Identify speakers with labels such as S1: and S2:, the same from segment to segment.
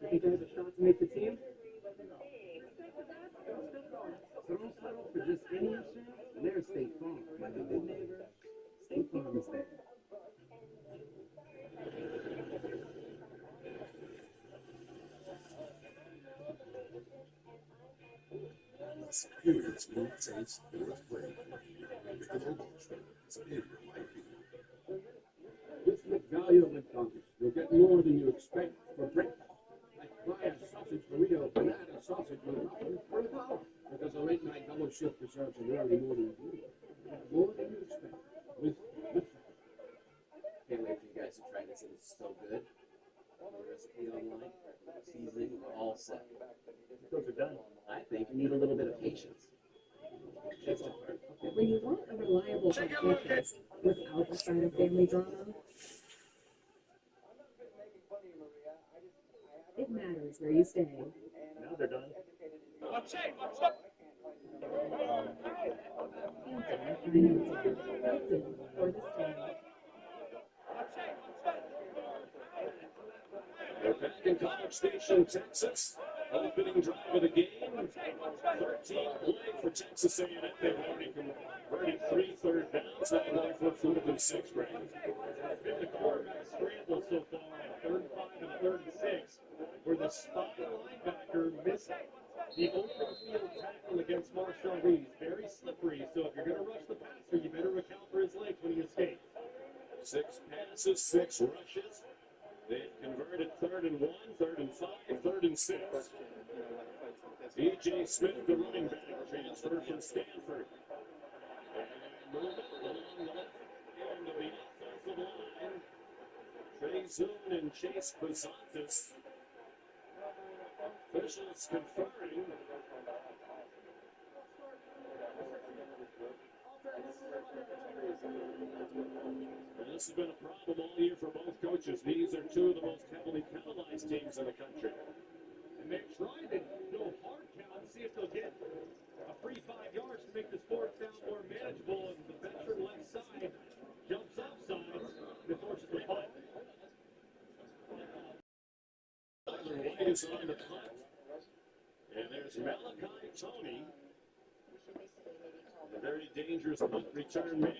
S1: You think there's a shot to make the team? So don't settle for just any insurance. There's State Farm. Like a good neighbor, State Farm is there.
S2: Superior smooth taste, worth playing for. Michelob Ultra. Superior might be.
S3: With McValue at McDonald's, you'll get more than you expect for breakfast. Like fry a sausage burrito, banana sausage with nothing for $1. Because a late night double shift deserves an early morning meal. More than you expect with McValue.
S4: Can't wait for you guys to try this. It is so good. The recipe online, seasoning, we're all set.
S5: Those are done.
S4: I think you need a little bit of patience. That's the part.
S6: When you want a reliable podcast without the sign of family drama, it matters where you stay.
S5: Now they're done.
S3: We're back in College Station, Texas. Opening drive of the game. 13 play for Texas A&M. They've already converted 3 third downs. Now going for 4th and 6, Greg.
S5: Been the quarterback scramble so far on 3rd and 5 and 3rd and 6, where the spot linebacker missed the open field tackle against Marshawn Reed. Very slippery, so if you're going to rush the passer, you better account for his legs when he escapes.
S3: 6 passes, 6 rushes. They've converted 3rd and 1, 3rd and 5, 3rd and 6. E.J. Smith, the running back, transfer from Stanford. And moving along the left end of the offensive line. Trey Zoon and Chase Pazantis. Officials conferring. And this has been a problem all year for both coaches. These are 2 of the most heavily penalized teams in the country.
S5: And they're trying to go hard count and see if they'll get a free 5 yards to make this 4th down more manageable. And the veteran left side jumps offside and forces the punt.
S3: Tyler White is on the punt. And there's Malachi Tony. A very dangerous punt return man.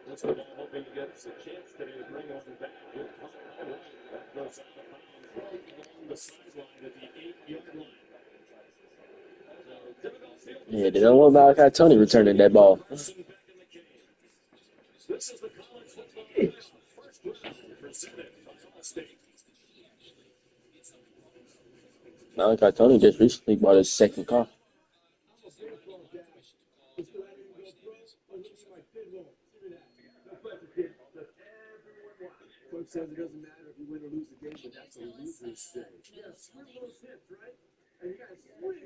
S3: This one hoping to get us a chance today to bring one back. Good punt by White. That goes out of bounds right along the sideline at the 8-yard line. So difficult field
S7: Yeah, they don't want Malachi Tony returning that ball.
S3: position back in the game. This is the college football first round presented by Allstate.
S7: Malachi Tony just recently bought his second car.
S3: Coach says it doesn't matter if you win or lose the game, but that's a loser's day. Yeah, swing those hips, right? And you got to swing.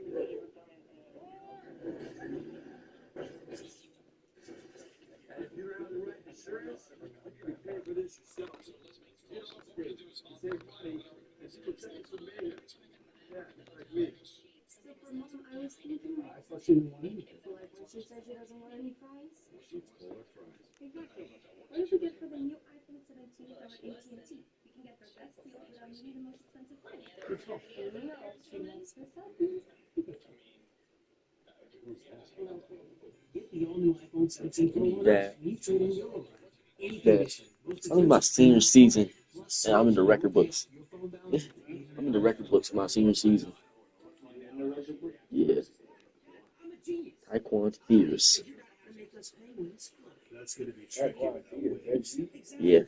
S3: And if you're out of the right insurance, you can pay for this yourself. Get Allstate, save money, and see what's in for me. Yeah, like me.
S6: So for mom, I was thinking,
S3: I thought she didn't want any.
S6: so like when she says she doesn't want any fries.
S3: She's full of fries.
S6: Exactly. What if we get for the new iPhone 17 with our AT&T? We can get the best deal without needing the most expensive plan. She likes her selfies.
S1: Get the all-new iPhone 17 Pro Max.
S7: Yeah.
S1: You trade in your life. Any
S7: Yeah.
S1: condition.
S7: I'm in my senior season, and I'm in the record books. I'm in the record books of my senior season. Yeah. Taekwon Fears.
S2: That's going to be tricky.
S7: Yeah.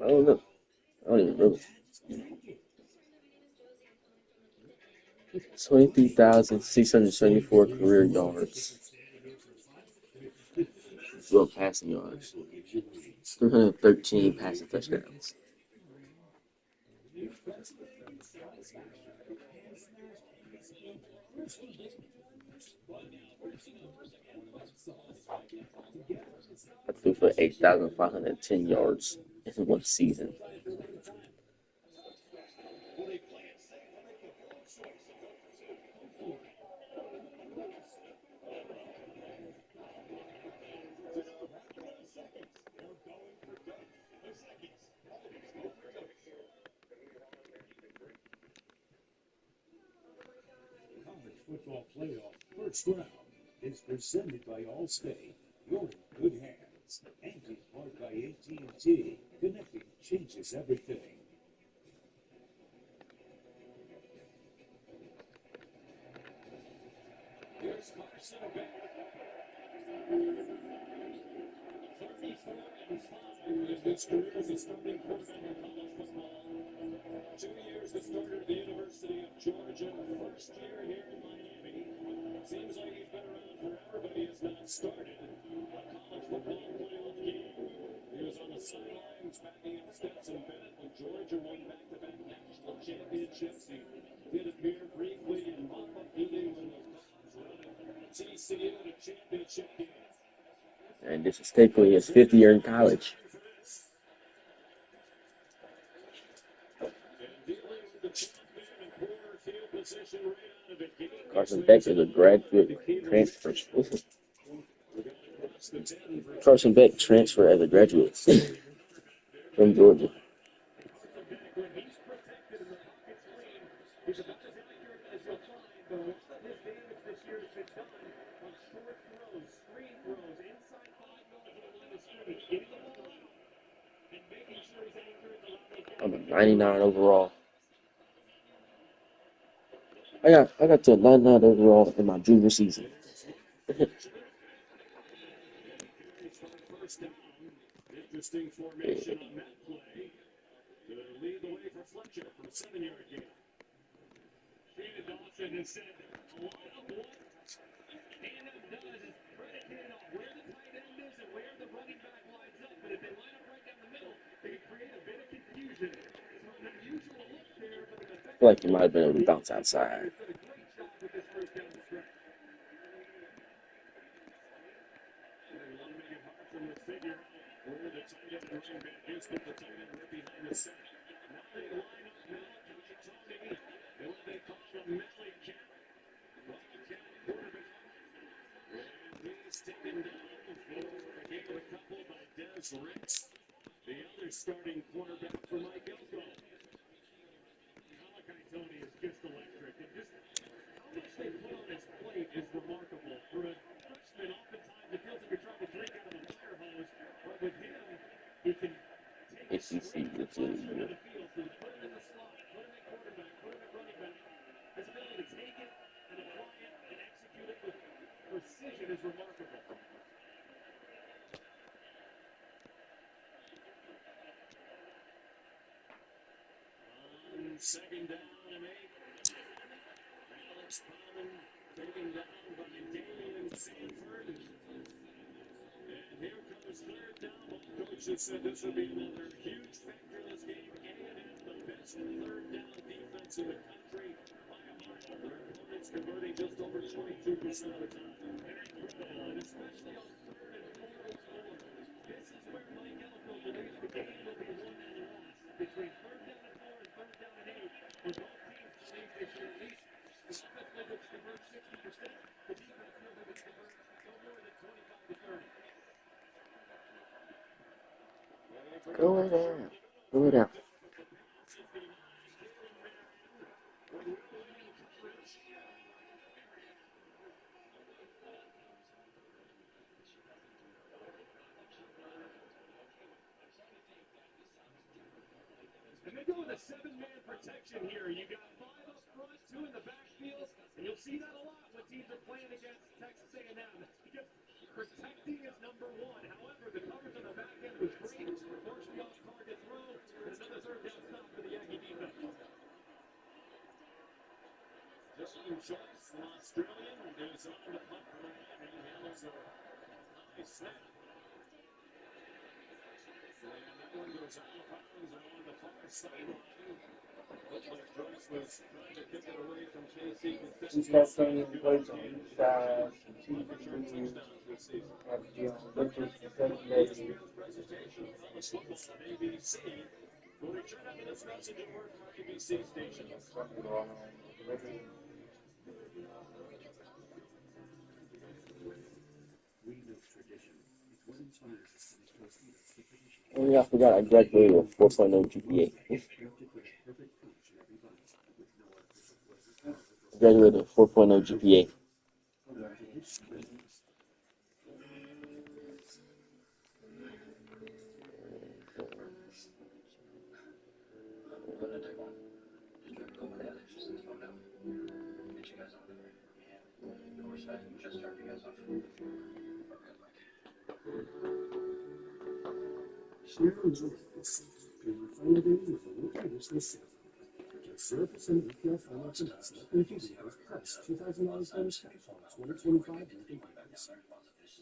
S7: I don't know. I don't even remember. 23,674 career yards. Well, passing yards. 313 passing touchdowns. I threw for 8,510 yards in one season.
S2: football playoff first round is presented by Allstate. You're in good hands. And in part by AT&T. Connecting changes everything.
S5: Here's Carson Beck. 34-5 in his career as a starting quarterback in college football. 2 years the starter at the University of Georgia. First year here in Miami. Seems like he's been around forever, but he has not started a college football playoff game. He was on the sidelines backing up Stetson Bennett when Georgia won back-to-back national championships. He did appear briefly in mop-up duty when the Dogs routed TCU in a championship game.
S7: And this is technically his 5th year in college. Carson Beck is a graduate transfer. Carson Beck transferred as a graduate from Georgia. I'm a 99 overall. I got to a 99 overall in my junior season.
S5: Interesting formation on that play to lead the way for Fletcher for a 7-yard gain. David Dawson has said a lot of what A&M does is predicated on where the tight end is and where the running back lines up. But if they line up right down the middle, they can create a bit of confusion. So an unusual look there, but an
S7: I feel like he might have been able to bounce outside.
S5: effective great job with this first down the stretch. They want to make it hard for them to figure out where the tight end and running back is, but the tight end right behind the center. Now they line up Malachi Tony. What they call the Melly Cat. Wildcat quarterback. And he's taken down for a gain of a couple by Des Ricks, the other starting quarterback for Mike Elko. Malachi Tony is just electric. And just how much they put on his plate is remarkable. For a freshman, oftentimes it feels like you're trying to drink out of a fire hose. But with him, he can take it
S7: SEC
S5: straight
S7: this
S5: closer to
S7: year.
S5: the field. So you put him in the slot, put him at quarterback, put him at running back. His ability to take it and apply it and execute it with precision is remarkable. On second down and 8. Alex Bowman taken down by Damian Sanford. And here comes third down. Ball coaches said this would be another huge factor in this game. A&M, the best third down defense in the country by a mile. Their opponents converting just over 22% of the time. They're incredible, and especially on third and 4 or more. This is where Mike Elko believes the game will be won and lost. Between third down and 4 and third down and 8, where both teams believe they should at least the offense feels it's convert 60%, the defense feels like it's convert no more than 25 to 30.
S7: Go it out. Go it out.
S5: And they go with a 7-man protection here. You got 5 up front, 2 in the backfield, and you'll see that a lot when teams are playing against Texas A&M. Because protecting is number 1. However, the coverage on the back end was great. Forced the off-target throw, and another third down stop for the Aggie defense. Justin Joyce, an Australian, is on the punt for Miami. He handles a high snap. And that one goes out of bounds along the far sideline. Looked like Joyce was trying to kick it away from KC.
S1: He's got some plays on each side, some two
S5: Touchdowns this season.
S1: have to be on the liquid for 7 days.
S5: ESPN's presentation of college football on ABC will return after this message and word from our ABC station.
S2: We know tradition. It's what inspires us and shows leaders the tradition.
S7: Oh yeah, I forgot I graduated with 4.0 GPA.
S2: Crafted for the perfect punch in every bite, with no artificial flavors.
S7: Graduated with a 4.0 GPA.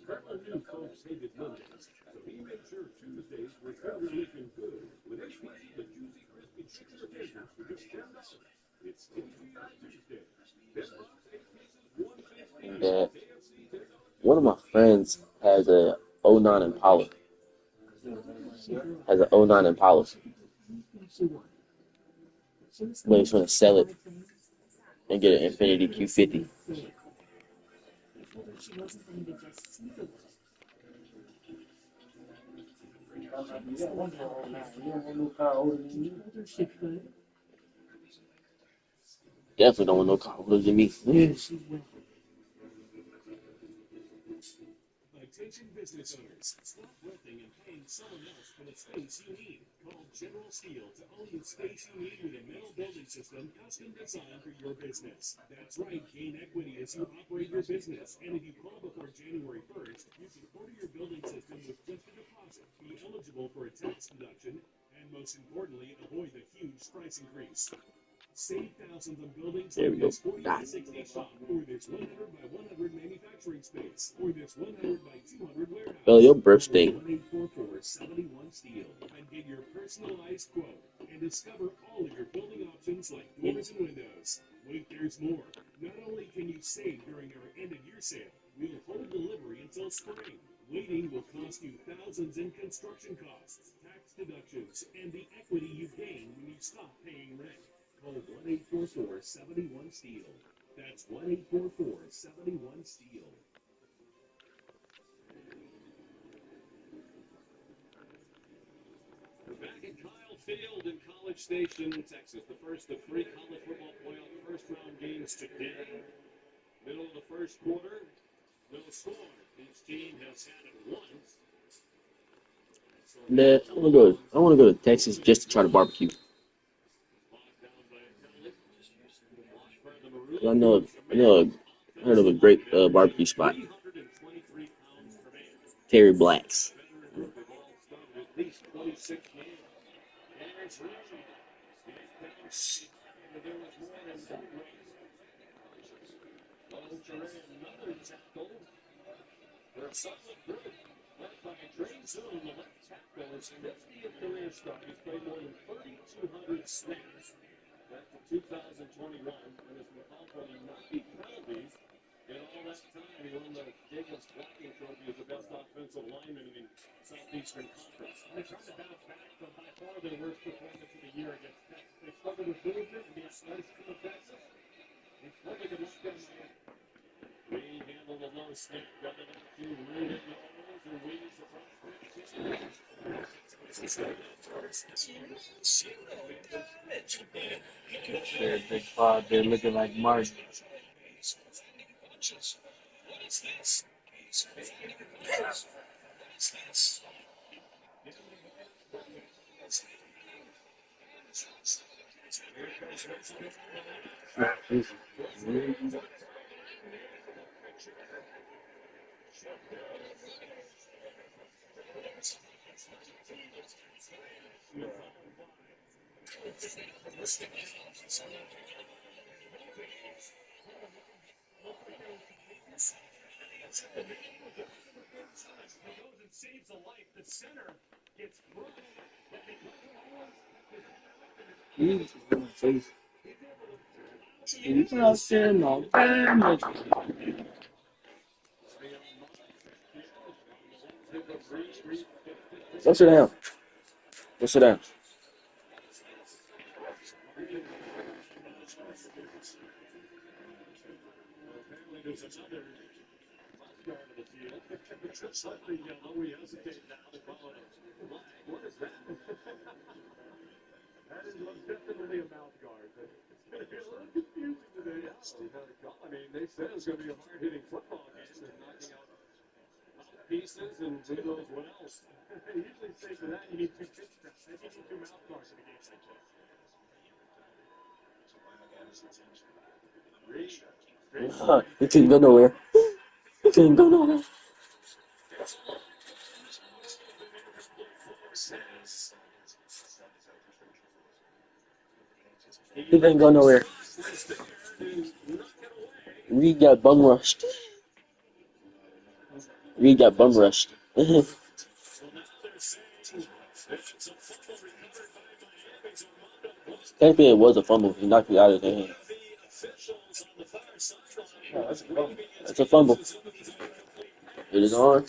S3: Cartland knew folks hated Mondays, so he made sure Tuesdays were totally looking good with eight pieces of juicy, crispy chicken fingers for just $10. It's TGI Tuesday. 10 bucks, 8 pieces, $1.50.
S7: And
S3: KFC $10.
S7: one of my friends has a '09 Impala. Has an '09 Impala. But he's gonna sell it and get an Infiniti Q50. Definitely don't want no car older than me.
S2: Attention business owners, stop renting and paying someone else for the space you need. Call General Steel to own the space you need with a metal building system custom designed for your business. That's right, gain equity as you operate your business. And if you call before January 1st, you can order your building system with just a deposit, be eligible for a tax deduction, and most importantly, avoid the huge price increase. Save thousands on buildings
S7: There we
S2: like
S7: go.
S2: this 40 by 60 shop, or this 100 by 100 manufacturing space, or this 100 by 200 warehouse.
S7: Well, your birthday.
S2: 1-844-71 Steel and get your personalized quote and discover all of your building options like doors and windows. Wait, there's more. Not only can you save during our end of year sale, we'll hold delivery until spring. Waiting will cost you thousands in construction costs, tax deductions, and the equity you gain when you stop paying rent. Call 1-844-71 Steel. That's 1-844-71 Steel.
S5: We're back at Kyle Field in College Station, Texas. The first of 3 college football playoff first-round games today. Middle of the first quarter, no score. Each team has had it once.
S7: Nah, I want to go to Texas just to try to barbecue. I heard of a great barbecue spot. Terry Black's.
S5: At least 26 games. There's Ritchie. There was more in that race. Another tackle. For a solid group. Led by Dre Zoom, the left tackle. It's 50th career start. He's played more than 3,200 snaps. Back to 2021. And as McCall not be penalties. In all that time, he won the Jacobs Blocking Trophy as the best offensive lineman in Southeastern Conference. They're trying to bounce back from by far their worst performance of the year against Texas. They struggled with movement and the athleticism of Texas. It's probably going to spend Reed handled the low snap, got it out to Reed at Knowles, and Weeds
S8: Their big pod, they're looking like Martin.
S5: saves a life. The center gets thrown, but
S7: Go sit down. Go sit down.
S5: apparently there's another guard of the field. Just something yellow. We hesitate now to call it a flag. What is that? That is definitely a mouth guard. It's going to be a little confusing today. said it's going to be a hard-hitting football game. They're knocking out pieces and who knows what else. They usually say for that you need 2 pitch traps. Maybe you need 2 mouth guards in a game like this.
S7: It couldn't go nowhere. It couldn't go nowhere. He couldn't go nowhere. Reed got bum rushed. Reed got bum rushed. Technically, it was a fumble. He knocked it out of their hand. That's a fumble. It is on.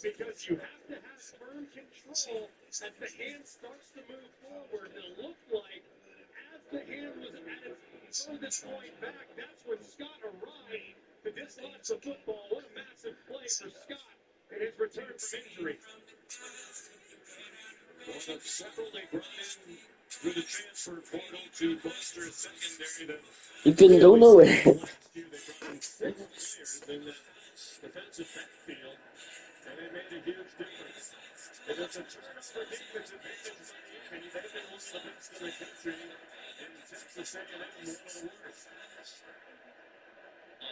S5: Because you have to have firm control as the hand starts to move forward. It looked like as the hand was at its furthest point back, that's when Scott arrived to dislodge the football. What a massive play for Scott in his return from injury. One of several they brought in through the transfer portal to bolster a secondary that
S7: He couldn't go nowhere.
S5: last year they brought in 6 players in the defensive backfield. And it made a huge difference. If it's a turnover defense advantage by Miami, they've been one of the best in the country. In Texas A&M, one of the worst.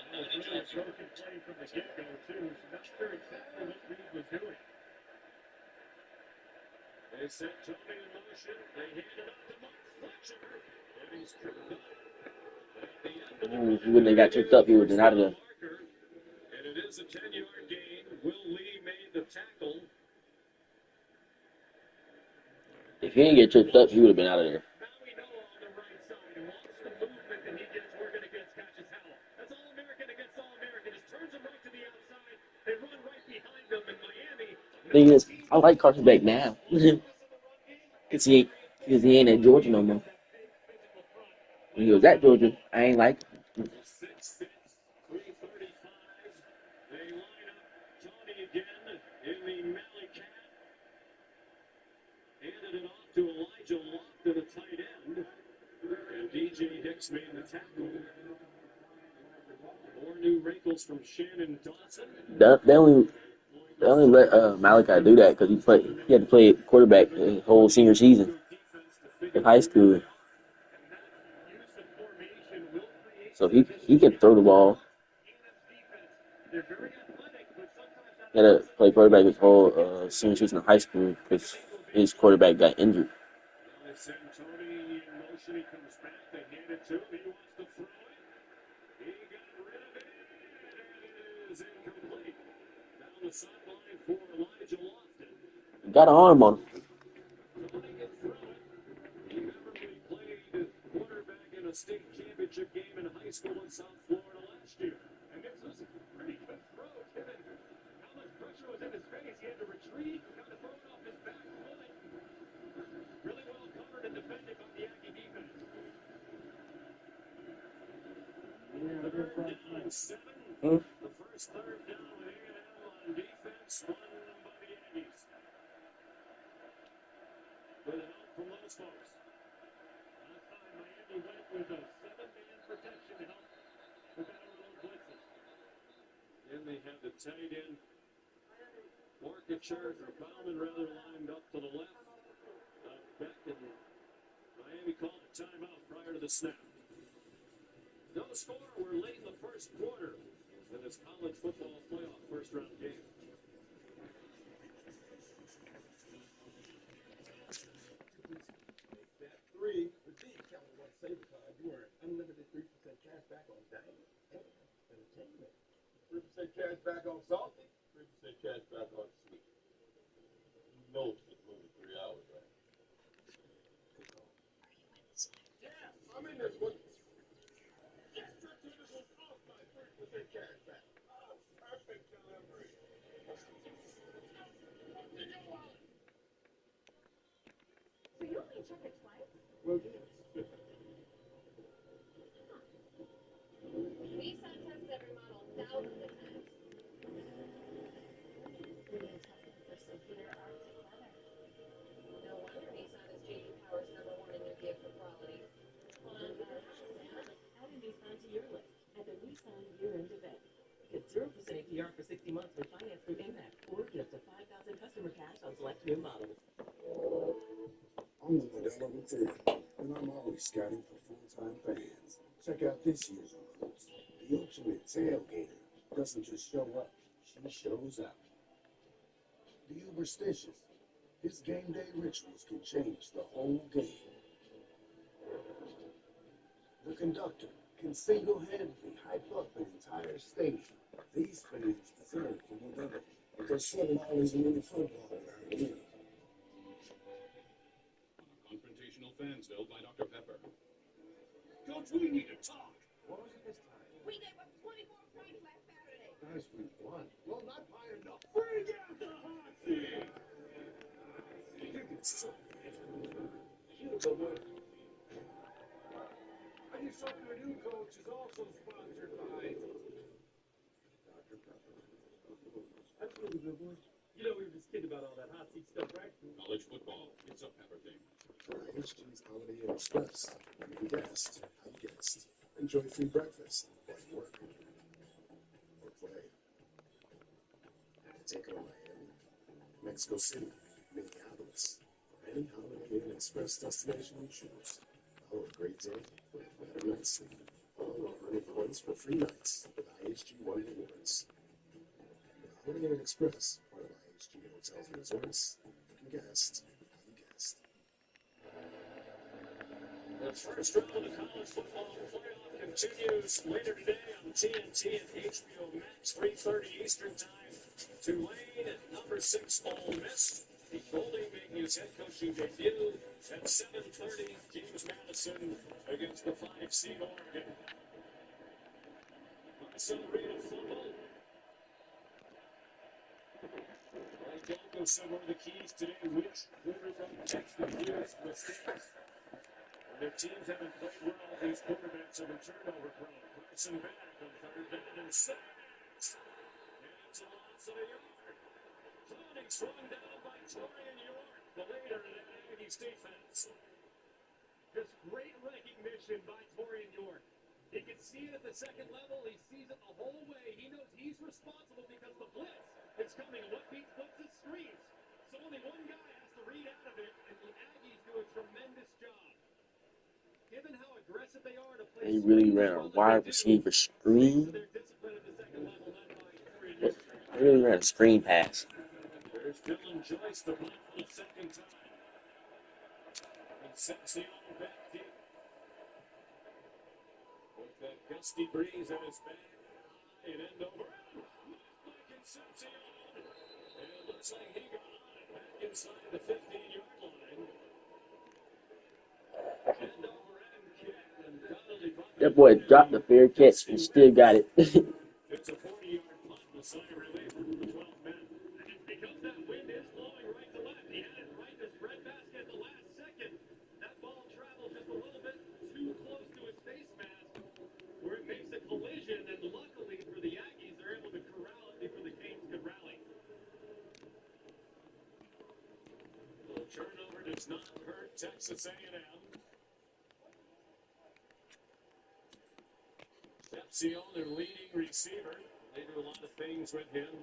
S5: It was really a broken play from the get-go, too. So not sure exactly what Reed was doing. They sent Tony in motion. They handed up to Mark Fletcher. And he's tripped up.
S7: If he wouldn't have got tripped up, he would have been out of there.
S5: And it is a 10-yard gain. Will Lee made the tackle.
S7: If he didn't get tripped up, he would have been out of there.
S5: Now we know on the right side, and watch the movement that he gets working against Cassius Howell. That's All-American against All-American. Just turns him right to the outside. They run right behind them in Miami.
S7: Thing is, I like Carson Beck now. Because he ain't at Georgia no more. When he was at Georgia, I ain't like him.
S5: 6-6, 3:35. They line up Tony again in the Mally Cat. Handed it off to Elijah Lofton, a tight end. And DJ Hicks made the tackle. More new wrinkles from Shannon Dawson.
S7: They only let Malachi do that because he had to play quarterback the whole senior season in high school. So he can throw the ball. He had to play quarterback his whole senior season in high school because his quarterback got injured.
S5: They send Tony in motion. He comes back. They hand it to him. He wants to throw it. He got rid of it. It is incomplete. Down the sideline for Elijah Lofton.
S7: Got an arm on him.
S5: Tony gets through it. He memorably played quarterback in a state championship game in high school in South Florida last year. And this was a pretty good throw, given how much pressure was in his face. He had to retrieve and kind of throw it off his back foot. Really well covered and defended by the Aggie defense. Third down and 7. The first third down with A&M on defense, run by the Aggies. With help from those folks. Last time Miami went with a 7-man protection to help with that overload blitzes. Then they had the tight end Markacher, or Bauman rather, lined up to the left. Beck and Miami called a timeout prior to the snap. No score. We're late in the first quarter in this college football playoff first-round game.
S3: That 3 would be Kelly White SaberCard. You earn unlimited 3% cash back on dining and entertainment. 3% cash back on salty, 3% cash back on sweet. You know it's just moving 3 hours, right? Yeah, I'm in this one. Yes, your team is off by 3% cash back. Oh, perfect delivery.
S6: So you only check it twice?
S3: Well, yes.
S6: Nissan tests every model thousands of times. We didn't test it for so Peter Arctic weather. No wonder Nissan is J.D. Power's #1
S9: 60 months for finance through Amex, or just a 5,000 customer cash on select new models.
S10: I'm the Modelo Material, and I'm always scouting for full-time fans. Check out this year's recruits. The ultimate tailgater doesn't just show up, she shows up. The Uberstitious. His game day rituals can change the whole game. The conductor can single-handedly hype up an entire stadium. These fans deserve to be better, but there's still always winning football without winning.
S3: Confrontational Fansville by Dr. Pepper. Coach, we need to talk.
S1: What was it this time?
S11: We gave up 24 points last Saturday.
S1: Guys, we won.
S3: Well, not by enough. Bring out the hot seat.
S1: Beautiful work. And you saw your new coach is also sponsored by Dr. Pepper. That's really good, boy.
S5: You know, we were just kidding about all that hot seat stuff, right?
S3: College football. It's a Pepper thing.
S10: For IHG's Holiday Inn Express, you can guest, how you guest. Enjoy free breakfast while you work or play. Take on Miami, Mexico City, Minneapolis, or any Holiday Inn Express destination you choose. Oh, a great day with better night's sleep. All 100 points for free nights with IHG One Rewards. With Holiday Inn Express, part of IHG Hotels and Resorts, you can guest how you guest.
S5: The first round of college football playoff continues later today on TNT and HBO Max, 3:30 Eastern Time. Tulane at number 6 Ole Miss. Pete Golding making his head coaching debut at 7:30. James Madison against the 5 seed Oregon. Marcel Reed of football. Mike Elko said one of the keys today, which quarterback takes the fewest mistakes. When their teams haven't played well, these quarterbacks have been turnover prone. Carson back on 3rd down and 6. And it's a loss of a yard. Clowney swung down by Torian York, the leader in that Aggies defense.
S12: Just great recognition by Torian York. He can see it at the second level. He sees it the whole way. He knows he's responsible because the blitz is coming. What beats blitz is screens. So only one guy has to read out of it, and the Aggies do a tremendous job. Given how aggressive they are to play,
S7: They really ran a wide receiver screen.
S12: their discipline at the second level led by Torian
S7: They
S12: York.
S7: really ran a screen pass.
S5: There's Dylan Joyce to punt for the second time. And Sensi on back deep. With that gusty breeze at his back. High and end over. By Concepcion. And it looks like he got on it back inside the 15-yard line. End over end kick. And Donnelly
S7: That boy dropped the fair catch and still got it.
S5: It's a 40-yard punt. The sign of relief from the 12th man.
S12: And because that wind is blowing right to left, he had it right in his breadbasket at the last second. That ball traveled just a little bit too close to his face mask, where it makes a collision, and luckily for the Aggies, they're able to corral it before the Canes could rally.
S5: The turnover does not hurt Texas A&M. Concepcion, their leading receiver. They do a lot of things with him,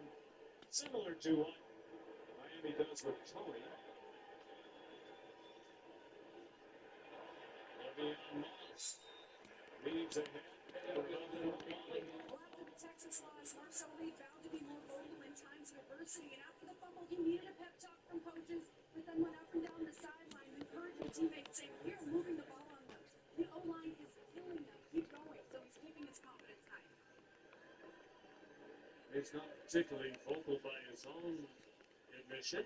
S5: similar to what Miami does with Tony. Le'Veon Moss leads ahead.
S11: Well, after the Texas loss, Marcel Reed vowed to be more vocal in times of adversity, and after the fumble, he needed a pep talk from coaches, but then went up and down the sideline, encouraging teammates, saying, "We're moving the ball on them. The O-line is killing them. Keep going." So he's keeping his confidence high.
S5: He's not particularly vocal by his own admission,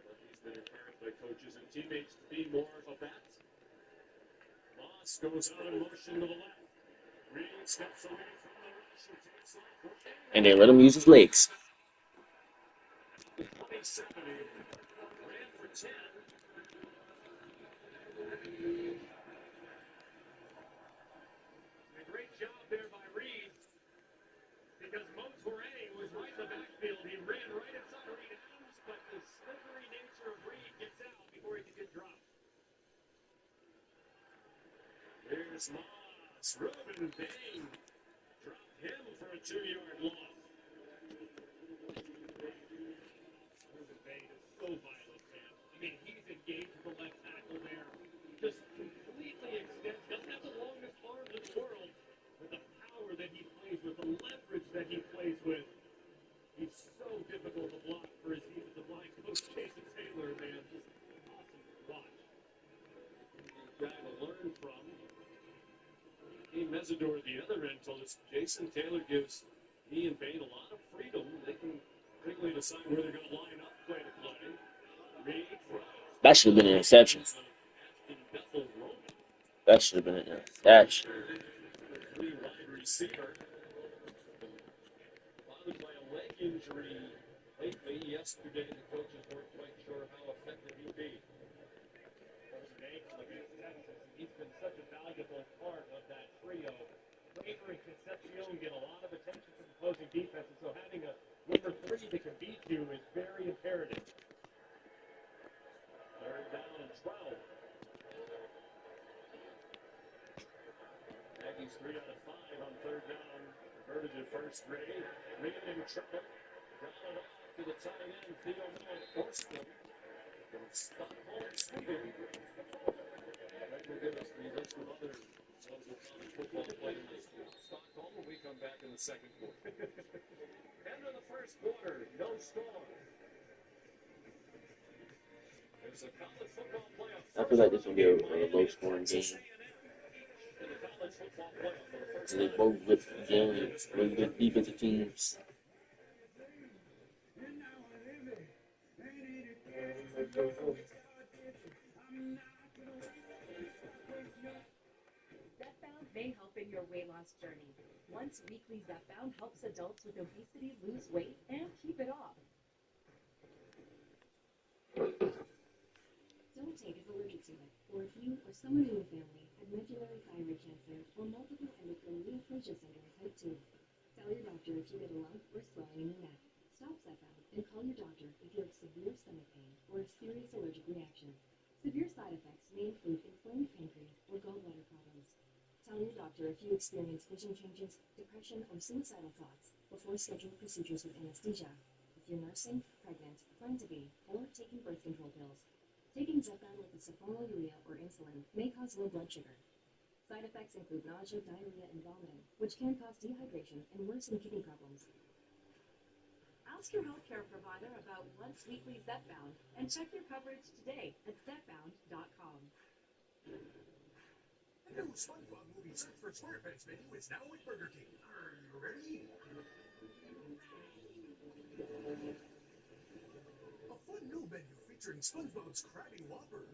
S5: but he's been encouraged by coaches and teammates to be more of a bat. Moss goes out in motion to the left. Reed steps away from the rush and takes off.
S7: And they let him use his legs.
S5: 2070 ran for 10.
S12: A great job there by Reed, because Mo Touré was right in the backfield. He ran right inside Reed Adams, but the slippery nature of Reed gets out before he can get dropped.
S5: There's Moss. Ruben Bain dropped him for a 2-yard loss. that he plays with. He's so difficult to block for his defensive line coach, Jason Taylor, man. Just awesome to watch.
S12: Guy to learn from. Ian Mesidor at the other end told us Jason Taylor gives he and Bain a lot of freedom. They can quickly decide where they're going to line up, play to play. Reed,
S7: That should have been an interception.
S12: Bethel Roman,
S7: That should have been an interception.
S12: three wide receiver. Bothered by a leg injury lately. Yesterday, the coaches weren't quite sure how effective he'd be.
S5: Frozen ankle against Texas. He's been such a valuable part of that trio. Raver and Concepcion get a lot of attention from opposing defenses, so having a number 3 that can beat you is very imperative.
S12: Third down and 12. Aggies 3 out of 5 on third down. Converted to first grade. Reed in trouble. Got it off to the tight end. Theo Miller forced him. Stockholm sweeping. That will give us the list of other local college football players. Stockholm when we come back in the second quarter. End of the first quarter. No score. There's a college football playoff.
S7: I feel like this will be a low-scoring game. They both with really good defensive teams.
S9: Zepbound may help in your weight loss journey. Once weekly Zepbound helps adults with obesity lose weight and keep it off.
S6: Don't take if allergic to it, or if you or someone in your family had medullary thyroid cancer or multiple endocrine neoplasia syndrome type 2. Tell your doctor if you get a lump or swelling in your neck. Stop Zepbound and call your doctor if you have severe stomach pain or a serious allergic reaction. Severe side effects may include inflamed pancreas or gallbladder problems. Tell your doctor if you experience vision changes, depression, or suicidal thoughts before scheduled procedures with anesthesia. If you're nursing, pregnant, plan to be, or taking birth control pills. Taking Zepbound with a sulfonylurea or insulin may cause low blood sugar. Side effects include nausea, diarrhea, and vomiting, which can cause dehydration and worsen kidney problems.
S9: Ask your healthcare provider about once weekly Zepbound and check your coverage today at Zepbound.com.
S1: The new SpongeBob movie Search for SquarePants menu is now at Burger King. Are you ready? A fun new menu featuring SpongeBob's Krabby Whopper.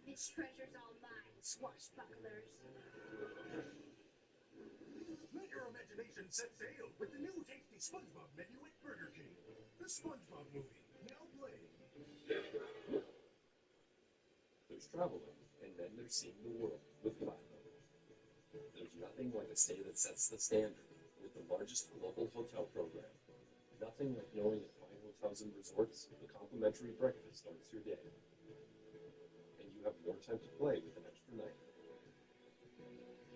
S11: This treasure's all mine, swashbucklers.
S1: Let your imagination set sail with the new tasty SpongeBob menu at Burger King. The SpongeBob movie, now playing.
S13: There's traveling, and then there's seeing the world with Platinum. There's nothing like a stay that sets the standard with the largest global hotel program. Nothing like knowing at Fine Hotels and Resorts, the complimentary breakfast starts your day. And you have more time to play with an extra night.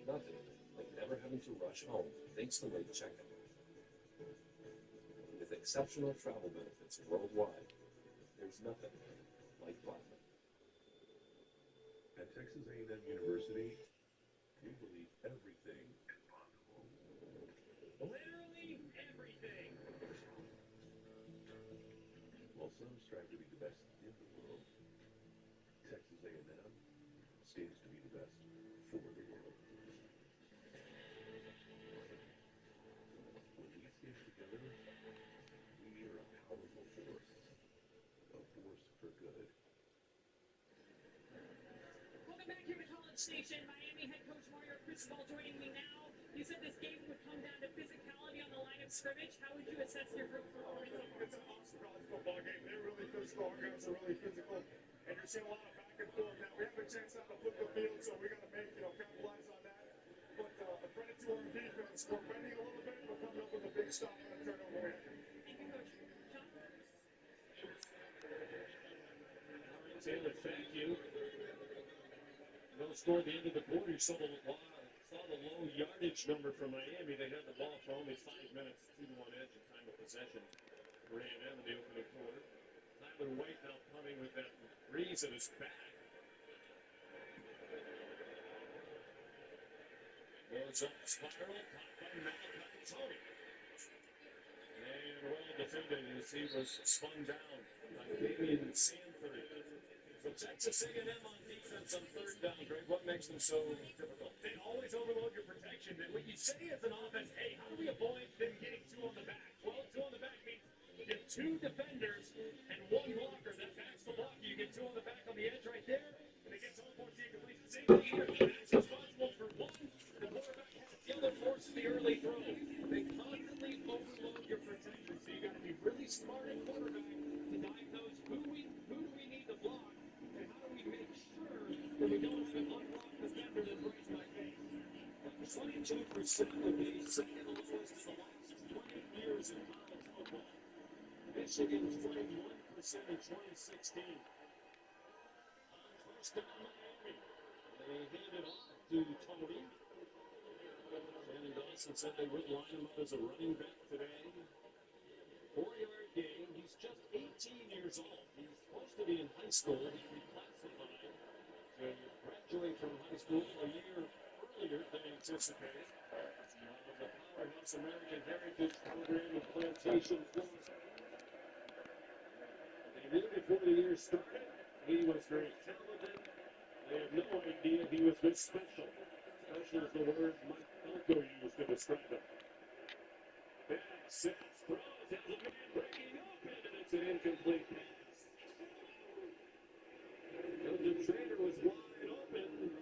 S13: Nothing like never having to rush home thanks to late check-in. With exceptional travel benefits worldwide, there's nothing like Platinum.
S14: At Texas A&M University, we believe everything is possible.
S5: Literally everything.
S14: While some strive to be the best in the world, Texas A&M stands to be the best for the world. When we stand together, we are a powerful force, a force for good.
S11: Welcome back here to College Station. Miami head coach Mario Cristobal joining me now. You said this game would come down to physicality on the line of scrimmage. How would you assess your group performance so far?
S1: It's an awesome college football game. They're really physical. Our guys are really physical. And you're seeing a lot of back and forth. Now, we have a chance now to flip the field, so we got to make, capitalize on that. But a credit to our defense. We're bending a little bit, but coming up with a big stop on a turnover we had.
S11: Thank you, Coach. Sean?
S12: Taylor, thank you. No score at the end of the quarter. You saw the low yardage number from Miami. They had the ball for only 5 minutes, 2-1 edge in time of possession for A&M in the opening quarter. Tyler White now coming with that breeze at his back. It's off the spiral, caught by Malachi Tony. And well defended as he was spun down by Damian Sanford. So Texas A&M on defense on third down, Greg, what makes them so difficult?
S5: They always overload your protection. And what you say as an offense, hey, how do we avoid them getting two on the back? Well, two on the back means you have two defenders and one blocker. That backs the blocker. You get two on the back on the edge right there, and it gets home for the incomplete. Same thing here. The back's responsible for one. The quarterback has the other, forces the early throw. They constantly overload your protection, so you got to be really smart at quarterback to diagnose who do we need to block, and how do we make sure that we don't have an unblocked defender that breaks my face.
S12: 22% would be second lowest in the last 20 years in college football. Michigan 21% in 2016. First down Miami. They hand it off to Tony. Shannon Dawson said they would line him up as a running back today. 4-yard gain. He's just 18 years old. He's supposed to be in high school. He reclassified to graduate from high school a year earlier than anticipated. The Powerhouse American Heritage Program in Plantation, Florida. They knew before the year started he was very talented. They had no idea he was this special. Special is the word Mike Elko used to describe him. Pass, sets, throws, has a man breaking open, and it's an incomplete pass. The trainer was wide open.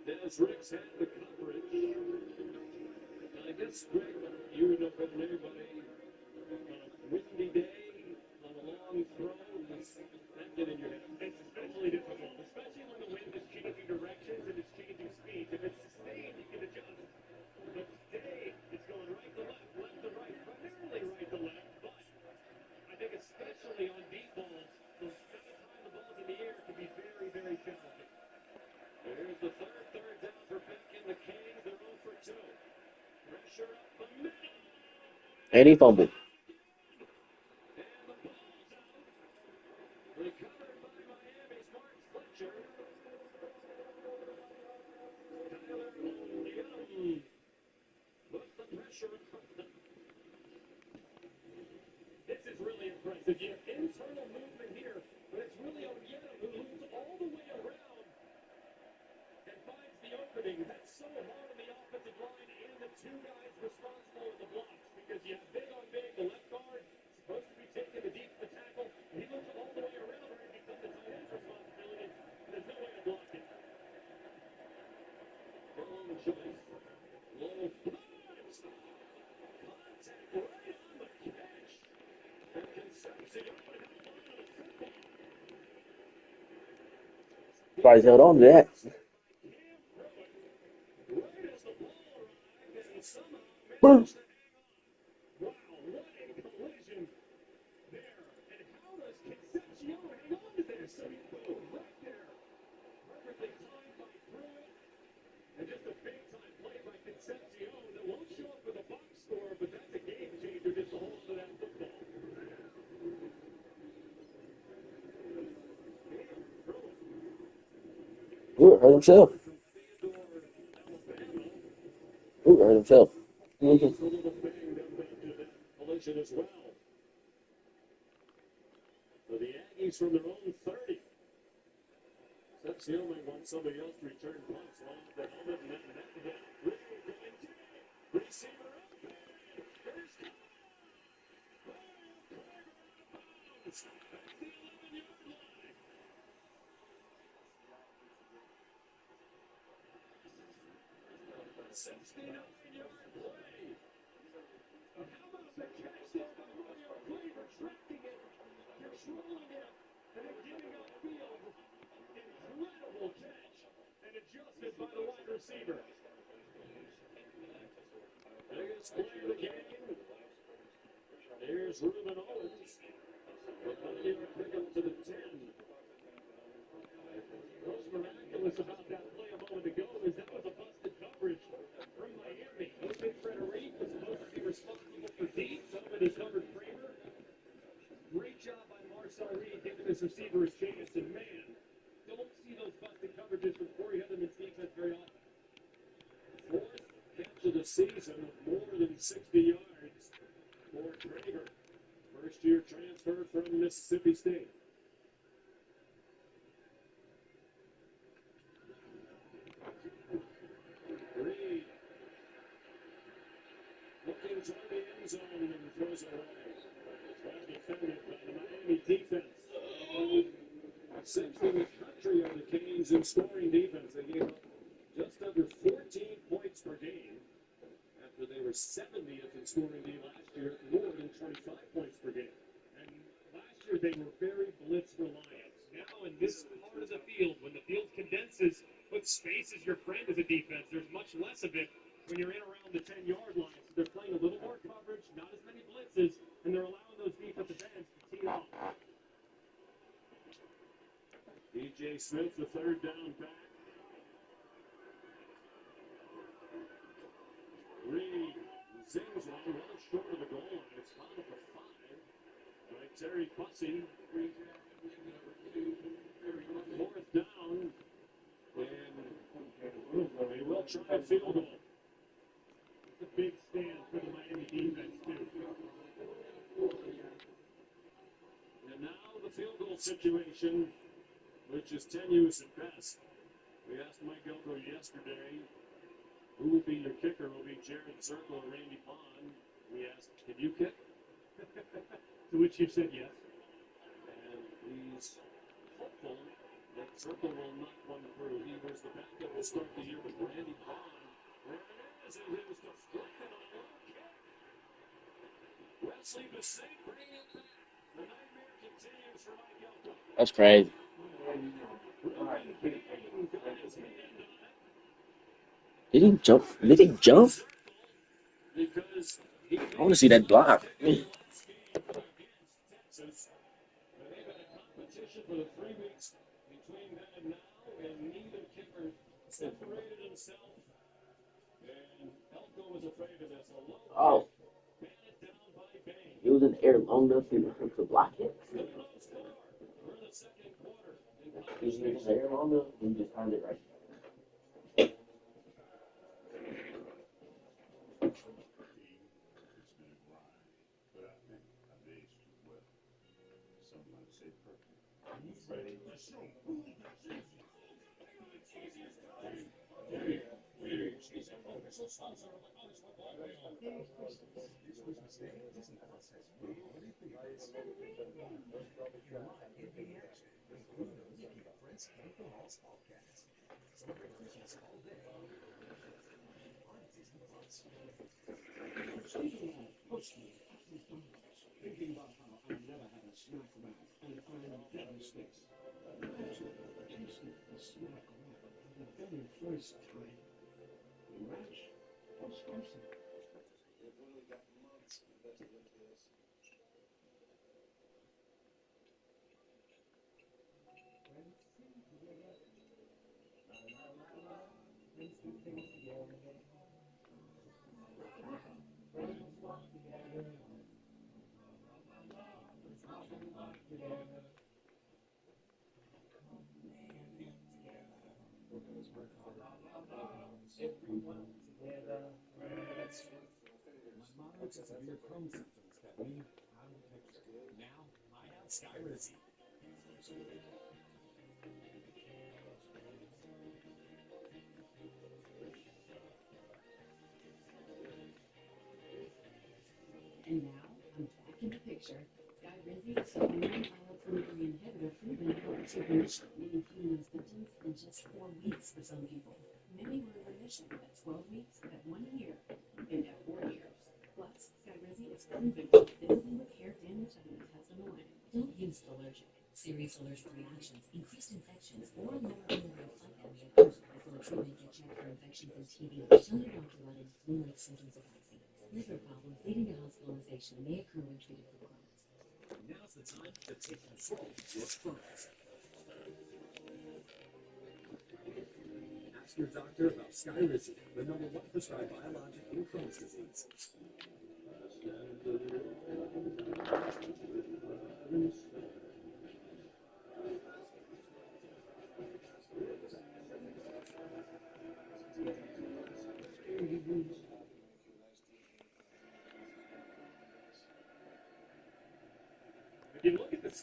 S12: Dennis Ricks had the coverage. I guess, Greg, you would know better than anybody. On a windy day, on a long throw, that get in your head.
S5: It's especially difficult, especially when the wind is changing directions and it's changing speeds. If it's sustained, you can adjust. But today, it's going right to left to right, primarily right to left. But I think especially on deep balls, the amount of time the ball's in the air can be very, very challenging.
S12: Here's the third down for Beck and the Kings. They're 0 for 2. Pressure up the middle.
S7: And he fumbled.
S12: Recovered by Miami's Mark Fletcher. Tyler Young put the pressure on them.
S5: This is really impressive. You have internal movement here, but it's really Onyeta who moves all the way around and finds the opening. That's so hard on the offensive line and the two guys responsible for the blocks, because you have big on big, the left guard supposed to be taking the deep the tackle, and he moves all the way around where it becomes the tight end's responsibility, and there's no way to block it.
S12: Wrong choice. Low flies. Contact right on the catch. And Concepcion held on to the football.
S7: Probably held on to that.
S12: Right as the ball arrived, and somehow
S7: Boom.
S12: managed to hang on. Wow, what a collision there. And how does Concepcion hang on to this? I mean, boom, right there. Perfectly timed by Pruitt. And just a big-time play by Concepcion that won't show up for the box score, but that's a game changer just to hold on to that football.
S7: Ooh, hurt himself. Ooh, hurt himself.
S12: He's a little banged up after that collision as well. So the Aggies from their own 30. Concepcion might want somebody else to return punts. Line up the helmet and then that hit. Ray going deep. Receiver open. There's Kyle. Back to the 11-yard line. A 69-yard play. How about the catch there by Mario Clay, retracting it, controlling it, and then giving up field. Incredible catch, and adjusted by the wide receiver. Biggest play of the game. Here's Reuben Owens. The 9-yard pickup to the 10. What's miraculous about that play a moment ago is that was a busted coverage from Miami. O.J. Frederick was supposed to be responsible for deep. Somebody covered Kramer. Great job by Marcel Reed giving his receiver a chance. And man, don't see those busted coverages from Corey Heatherman's defense very often. 4th
S5: season of more than 60 yards for Traeger. First-year transfer from Mississippi State. Reed looking toward the end zone and throws it away. Well defended by the Miami defense. Sixth in the country are the Canes in scoring defense. They gave up just under 14 points per game after they were 70th in scoring D last year, more than 25 points per game.
S12: And last year they were very blitz reliant. Now in this part of the field, when the field condenses, but space is your friend as a defense, there's much less of it when you're in around the 10-yard line. So they're playing a little more coverage, not as many blitzes, and they're allowing those defensive ends to tee off.
S5: DJ Smith, the third down back. Reed zings one, well short of the goal line. It's fouled at the 5 by Terry Bussey. Fourth down, and they will try a field goal.
S12: It's a big stand for the Miami defense, too.
S5: And now the field goal situation, which is tenuous at best. We asked Mike Elko yesterday, who will be your kicker? Will be Jared Zirkle or Randy Bond? We asked, can you kick?
S12: To which you said yes.
S5: And he's hopeful that Zirkle will knock one through. He was the backup to start the year with Randy Bond. There it is, and it was deflected on a low kick. Wesley Bissett bringing it back. The nightmare continues for Mike Elko.
S7: That's crazy. Did he jump? Did he jump? I want to see that block.
S5: For the 3 weeks between then and now, and neither kicker separated himself. And Elko was afraid of this. A low
S7: Oh.
S5: batted down by Bain.
S7: He was in the air long enough to block it.
S5: For the second quarter.
S7: He was in the air long enough, and he just timed it right.
S3: Thinking about how I never had a snack wrap and find devastating. Absolutely tasted the snack wrap for the very first time. The ranch was spicy.
S10: They've really got months invested into this.
S3: Everyone together. My mom has severe Crohn's symptoms that mean I'm a texture. Now I have Skyrizi.
S6: And now, I'm back in the picture. Skyrizi is a new IL-23 inhibitor proven to help to remission many flu symptoms in just 4 weeks for some people. Many were in remission at 12 weeks, at 1 year, and at 4 years. Plus, Skyrizi is proven to physically repair damage at the intestinal lining. Don't use allergic. Serious allergic reactions, increased infections, or non-allergic unhealthy occurs before treatment can check for infections and TB. Tell your doctor about any flu-like symptoms of vaccine. Liver problems leading to hospitalization may occur when treated for Crohn's.
S3: Now's the time to take control of your Crohn's. Ask your doctor about Skyrizi, the #1 prescribed biologic in Crohn's disease.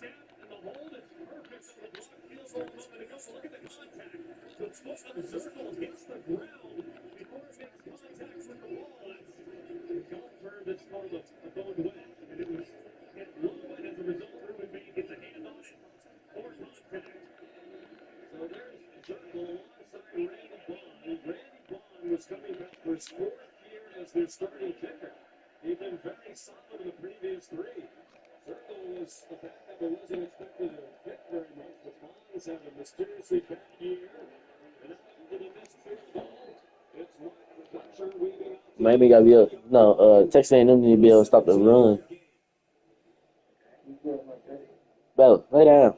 S12: step, and the hold is perfect on the block field goal a moment ago. So look at the contact. The foot of Zirkle hits the ground before it makes contact with the ball. That's confirmed as part of a bone wedge, and it was hit low, and as a result, Ruben May gets a hand on it for contact. So there's Zirkle alongside Randy Bond. Randy Bond was coming back for his fourth year as their starting kicker. He'd been very solid in the previous three. Zirkle was the backup that wasn't expected to hit very much, but Bonds had a mysteriously bad year. And after the missed field goal, it's Mark Fletcher weaving out.
S7: Maybe gotta be able, no, Texas A&M need to be able to stop the run. Bella, lay down.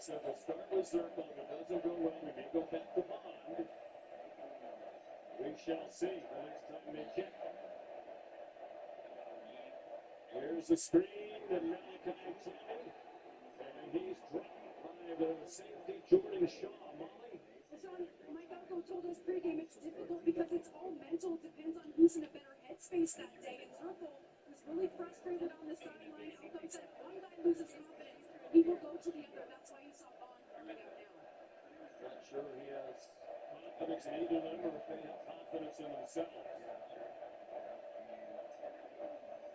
S12: So the start with Zirkle, if it doesn't go well, we may go back to Bond. We shall see the next time they kick. Here's the screen, and Malachi Tony. And he's dropped by the safety, Jordan Shaw. Molly?
S11: Sean, Mike Elko told us pregame it's difficult because it's all mental. It depends on who's in a better headspace that day. And Zirkle was really frustrated on the sideline. Elko said if one guy loses confidence, he will go to the other. That's why you saw Bond coming out now.
S12: Not sure he has confidence in either of them or if they have confidence in themselves.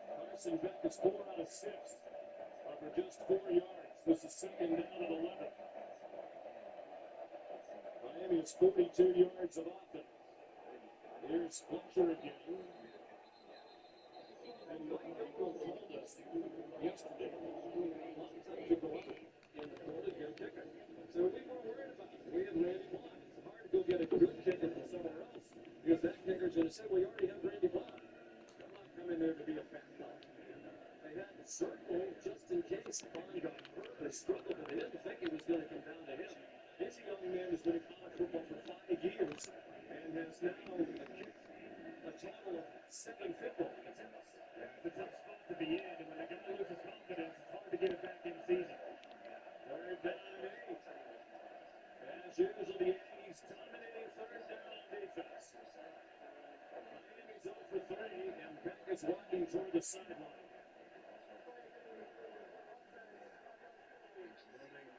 S12: Carson Beck is 4 out of 6 for just 4 yards. This is second down at 11. Miami is 42 yards of offense. Here's Fletcher again. And Mike Elko told us yesterday to go out and hold it your kicker. So we weren't worried about it. We have Randy Bond. It's hard to go get a good kicker from somewhere else because that kicker's going to say, well, you already have Randy Bond. I'm not coming there to be a fat dog. They had Zirkle just in case Bond got hurt or struggled with him. I think it was going to come down to him. This young man has been in college football for 5 years and has now kicked a total of 7 football attempts. It's a tough spot to be in, and when a guy loses confidence, it's hard to get it back in season. Third down and 8. As usual, the Aggies dominating third down on defense. Miami's 0 for 3, and Beck is walking toward the sideline.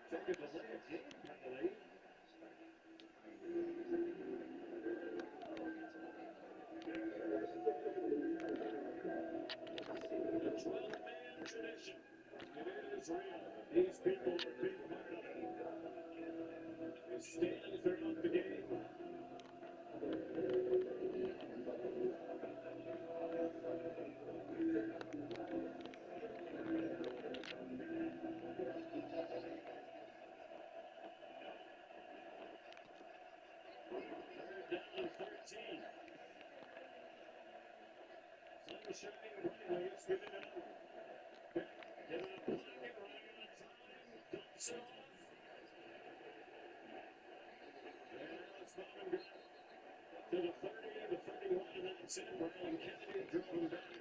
S12: Take a delay of game penalty. The 12-man tradition. It is real. These people are a big part of it. They stand throughout the game. Third down, 13. Sun shining brightly. It's good to know. Get in a pocket, running out of time. Dumps it off. And now it's Bowman to the 30, the 31, and that's it. Brian Kennedy drove him back.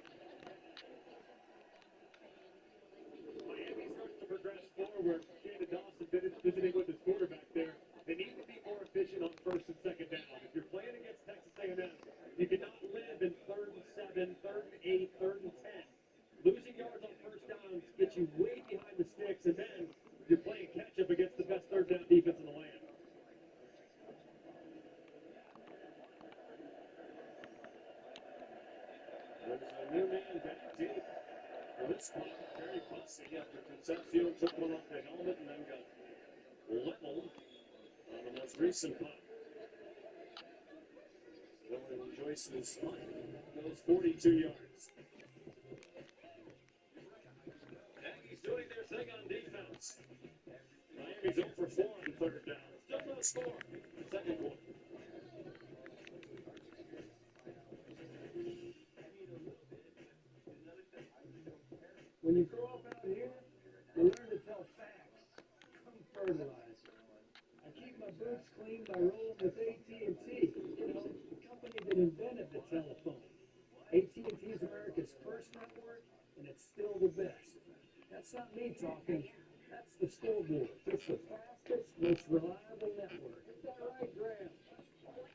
S12: Miami starts to progress forward. Shannon Dawson visiting with his quarterback there. They need to be more efficient on first and second down. If you're playing against Texas A&M, you cannot live in 3rd and 7, 3rd and 8, 3rd and 10. Losing yards on first downs gets you way behind the sticks, and then you're playing catch-up against the best third down defense in the land. There's a new man back deep for this one. Very fussy after Concepcion took one off the helmet and then got leveled on the most recent punt. Dylan Joyce's punt goes 42 yards. Aggies doing their thing on defense. Miami's 0 for 4 on third down. Still no score. The second one.
S15: When you grow up out here, you learn to tell facts. Come fertilizer. I keep my boots clean by rolling with AT&T, the company that invented the telephone. AT&T is America's first network, and it's still the best. That's not me talking. That's the scoreboard. It's the fastest, most reliable network. Is that right, Graham?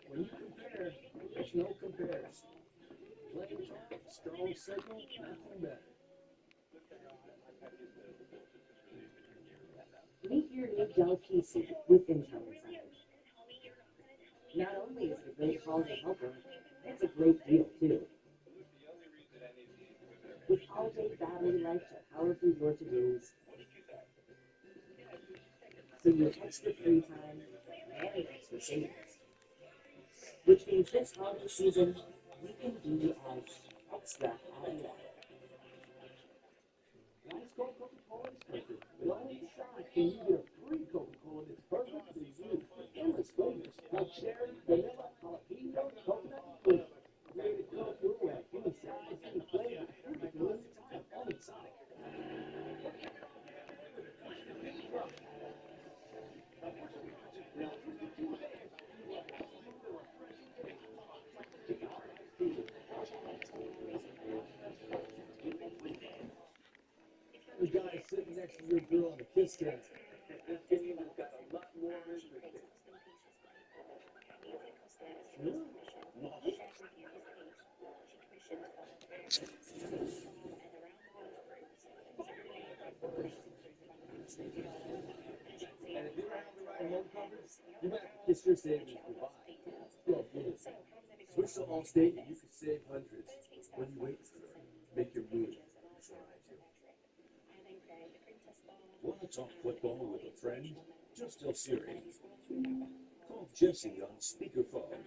S15: When you compare, there's no comparison. Plain talk, strong signal, nothing better.
S16: Meet your new Dell PC with Intel inside. Not only is it a great holiday helper, it's a great deal too. With all-day battery life to power through your to-dos, so you have extra free time and extra savings. Which means this holiday season, you can do as extra as you like.
S15: Nice Coca-Cola sticker. Go inside and you get a free Coca-Cola that's perfect for you. Endless flavors like cherry, vanilla, jalapeno, coconut, and blue. Ready to go through at any size, any flavor. You're the delivery time only Sonic. The guy sitting next to your girl on the kiss cam. This game has got a lot more interesting. And if you don't have the right home covers, you might have to kiss your savings goodbye. Well, good. Switch to Allstate and you can save hundreds. What are you waiting for? Make your move. That's what I do.
S14: Want to talk football with a friend? Just tell Siri. Call Jesse on speakerphone.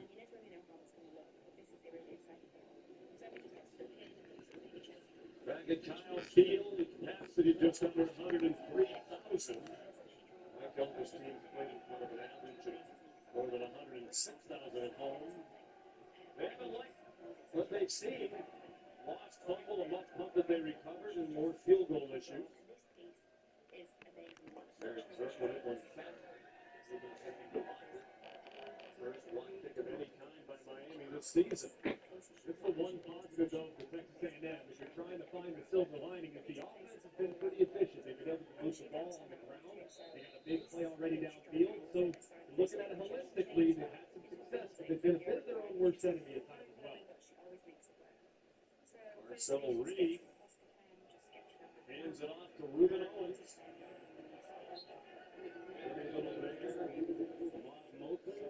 S12: Back at Kyle Field, the capacity just under 103,000. Mike Elvis team played in front of an average of more than 106,000 at home. They haven't liked what they've seen. Lost fumble, a much punt that they recovered, and more field goal issues. There's first one at one fat. First block kick of any kind by Miami this season. It's the one positive, though, for Texas A&M. If you're trying to find the silver lining, is the offense has been pretty efficient. They've been able to move the ball on the ground. They got a big play already downfield. So looking at it holistically, they've had some success, but they've been a bit of their own worst enemy at times as well. Marcelo Reed hands it off to Ruben Owens. And a little there. Lamont Moulton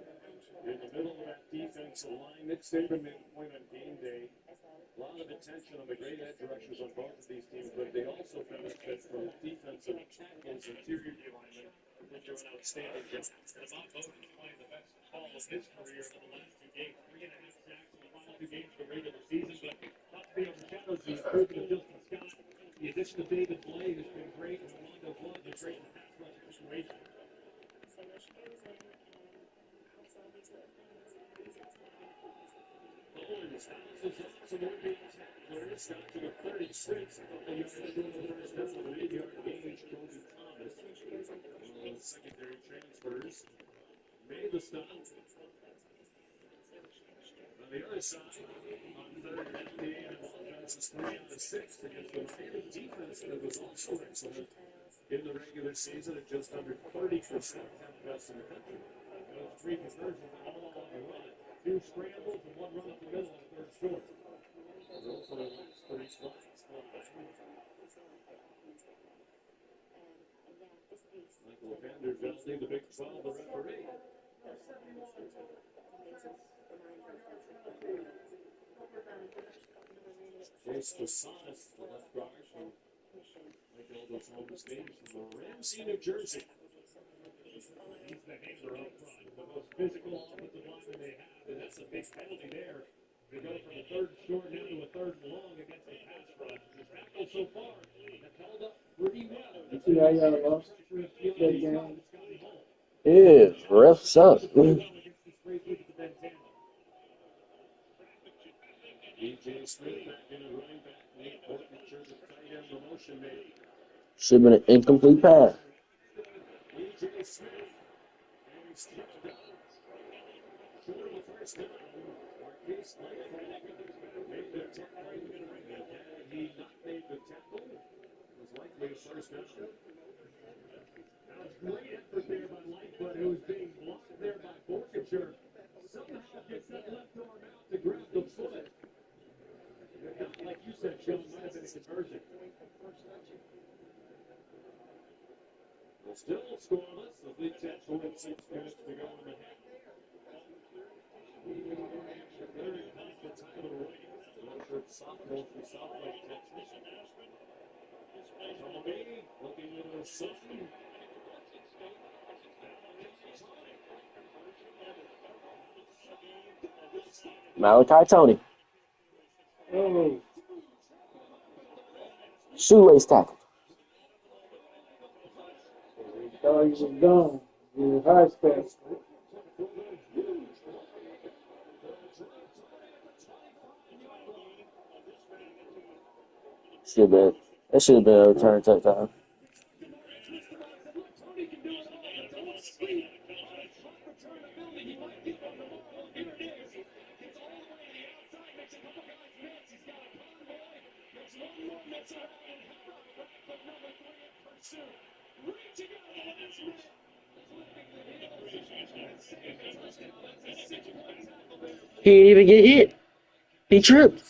S12: in the middle of that defensive line. Nick Saban made a point on game day. A lot of attention on the great edge rushers on both of these teams, but they also benefit from defensive tackles, interior linemen. They're doing an outstanding job. And Lamont Moulton is playing the best ball of his career in the last two games. 3.5 sacks in the final two games of the regular season, but not to be overshadowed the improvement of Justin Scott. The addition of David Blay has been great, and Armando Blunt is great in the pass rush situation. Owens bounces up some more big tacklers, got to the 36. A couple yards into the first down with an 8-yard gain. Kobe Thomas, secondary transfers, made the stop. On the other side, on third down, the A&M offense is 3 out of 6 against the Miami defense that was also excellent in the regular season at just under 30%, 10th best in the country. Those 3 conversions all on the run. 2 scrambles and 1 run up the middle on the third short. Those are the last 3 spots. Michael Vandervelde, the Big 12, the referee. Chase Casanas, the left guard from Mike Elbo's home state from Ramsey, New Jersey. He's the handler up front, the most physical offensive lineman they have, and that's a big penalty there. They go from a third and short now to a third and long against the pass rush. The tackles so far have held up pretty well.
S7: Yeah, yeah, lost. Yeah, ref sucks. Should have been an incomplete pass.
S5: you said, Sean, might have been a conversion.
S12: Well, still scoreless. The Big Ten with 6 minutes to go in the half. Very confident time of the race. Redshirt sophomore from Southlake, Texas. Tony looking at Sutton.
S7: Malachi Tony.
S15: Oh,
S7: Shoelace tackle.
S15: thought he was gone. He was high step.
S7: That should have been a return touchdown. He didn't even get hit. He tripped.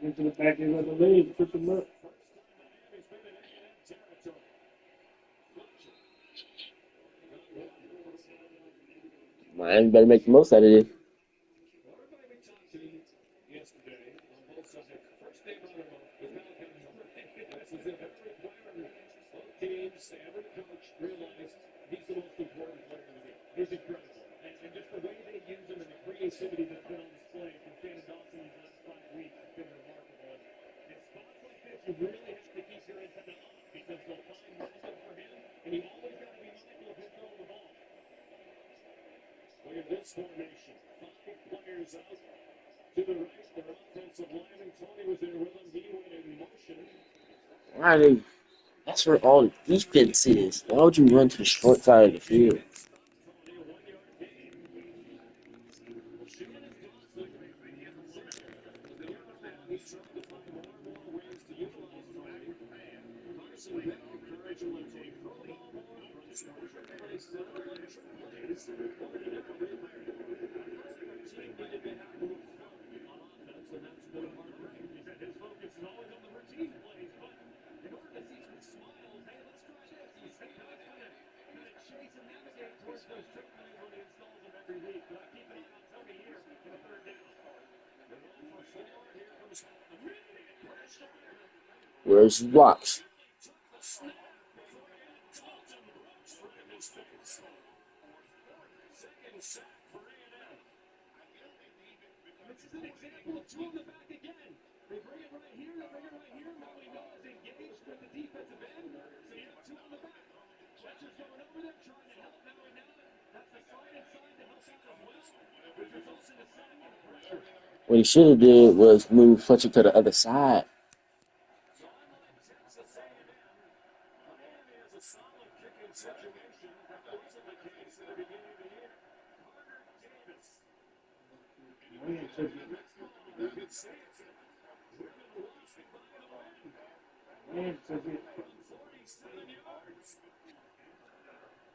S15: Into the back end of the leg, trip him up.
S7: Miami better make the most out of it.
S12: Teams, every coach realized he's the most important player in the game. He's incredible. And just the way they use him and the creativity that's been on display from Shannon Dawson these last 5 weeks has been remarkable. In spots like this, you really have to keep your antenna up because they'll find matchup for him, and you always got to be mindful of him throwing the ball. Look at this formation. 5 players out to the right. Their offensive lineman, Tony was there with them. He went in motion.
S7: Why are they? That's where all the defense is. Why would you run to the short side of the field? Where's his blocks?
S12: This is an example of 2 on the back again. They bring it right here, they bring it right here. Molly Noah is engaged with the defensive end. So you have 2 on the back. Fletcher's going over there, trying to help Molly Noah. That's the slide inside to help out as well, which results in a setting of pressure.
S7: What he should have did was move Fletcher to the other side.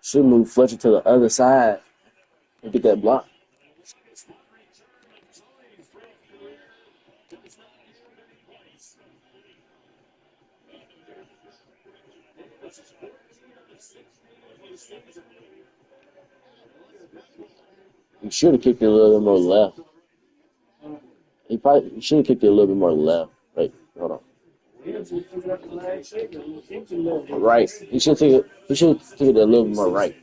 S7: Should move Fletcher to the other side and get that block. He should have kicked it a little bit more left. He should have kicked it a little bit more left. Wait, hold on. Right. He should take it. He should take it a little bit more right.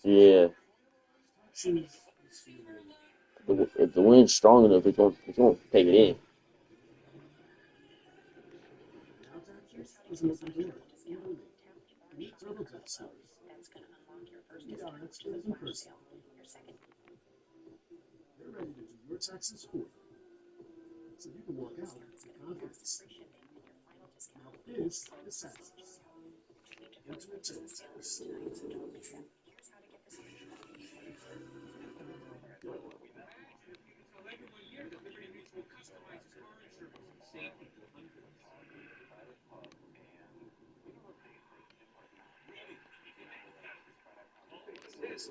S7: Yeah. If the wind's strong enough, it's gonna take it in.
S2: Meet TurboTax stores. ERX in person. They're ready to do your taxes for you, so you can walk out with confidence. Now this is taxes. Ultimate taxes.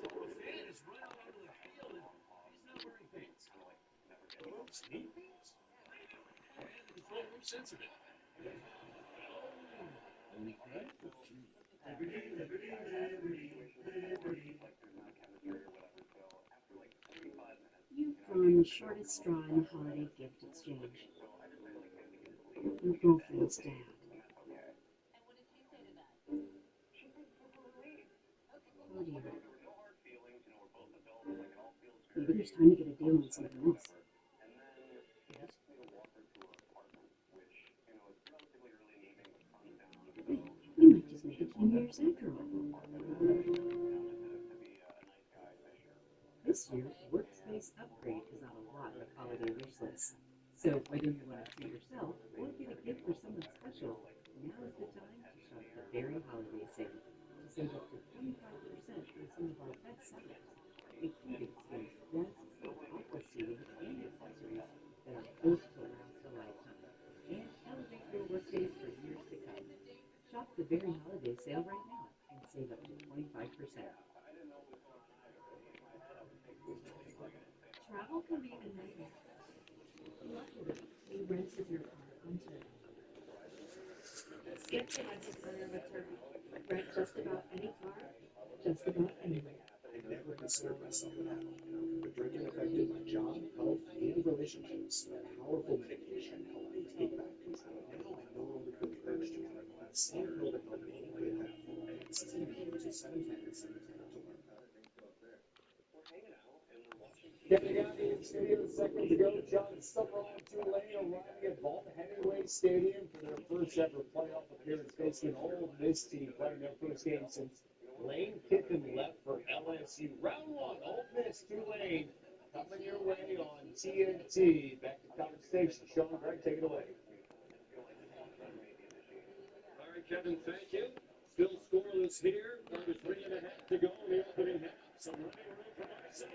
S2: fan is run out onto the field, and he's not wearing pants. Folks need pants. And the control room censored it. Only pants with cheese.
S6: You've drawn the shortest straw in the holiday gift exchange. Your girlfriend's dad. Oh dear. Maybe there's time to get a deal on something else. You might just make it 2 years after all. This year, Workspace Upgrade is on a lot of holiday wish lists. So whether you want to treat yourself or get a gift for someone special, now is the time to shop the Berry Holiday Sale to save up to 25% on some of our best sellers, including Space desks, office seating, and accessories that are built to last a lifetime and elevate your workdays for years to come. Shop the Berry Holiday Sale right now and save up to 25%. Travel can be a nightmare. Luckily, we rented your car on Turkey. Skip ahead to Turner with Turkey. Rent just about any car, just about anywhere.
S10: I never considered myself an addict, but drinking affected my job, health, and relationships. Powerful medication helped me take back control. Now I no longer feel the urge to drink. The same girl that helped me in good health. This is me to 710 and 710 to learn.
S5: Getting out in studio seconds ago, John Summerall and Tulane arriving at Vaughn Hemingway Stadium for their first ever playoff appearance, facing an Ole Miss team playing their first game since Lane Kiffin left for LSU. Round one, Ole Miss, Tulane, coming your way on TNT. Back to College Station. Sean Greg, take it away.
S12: All right, Kevin, thank you. Still scoreless here. Under 3.5 to go in the opening half. Some running room for Marcel.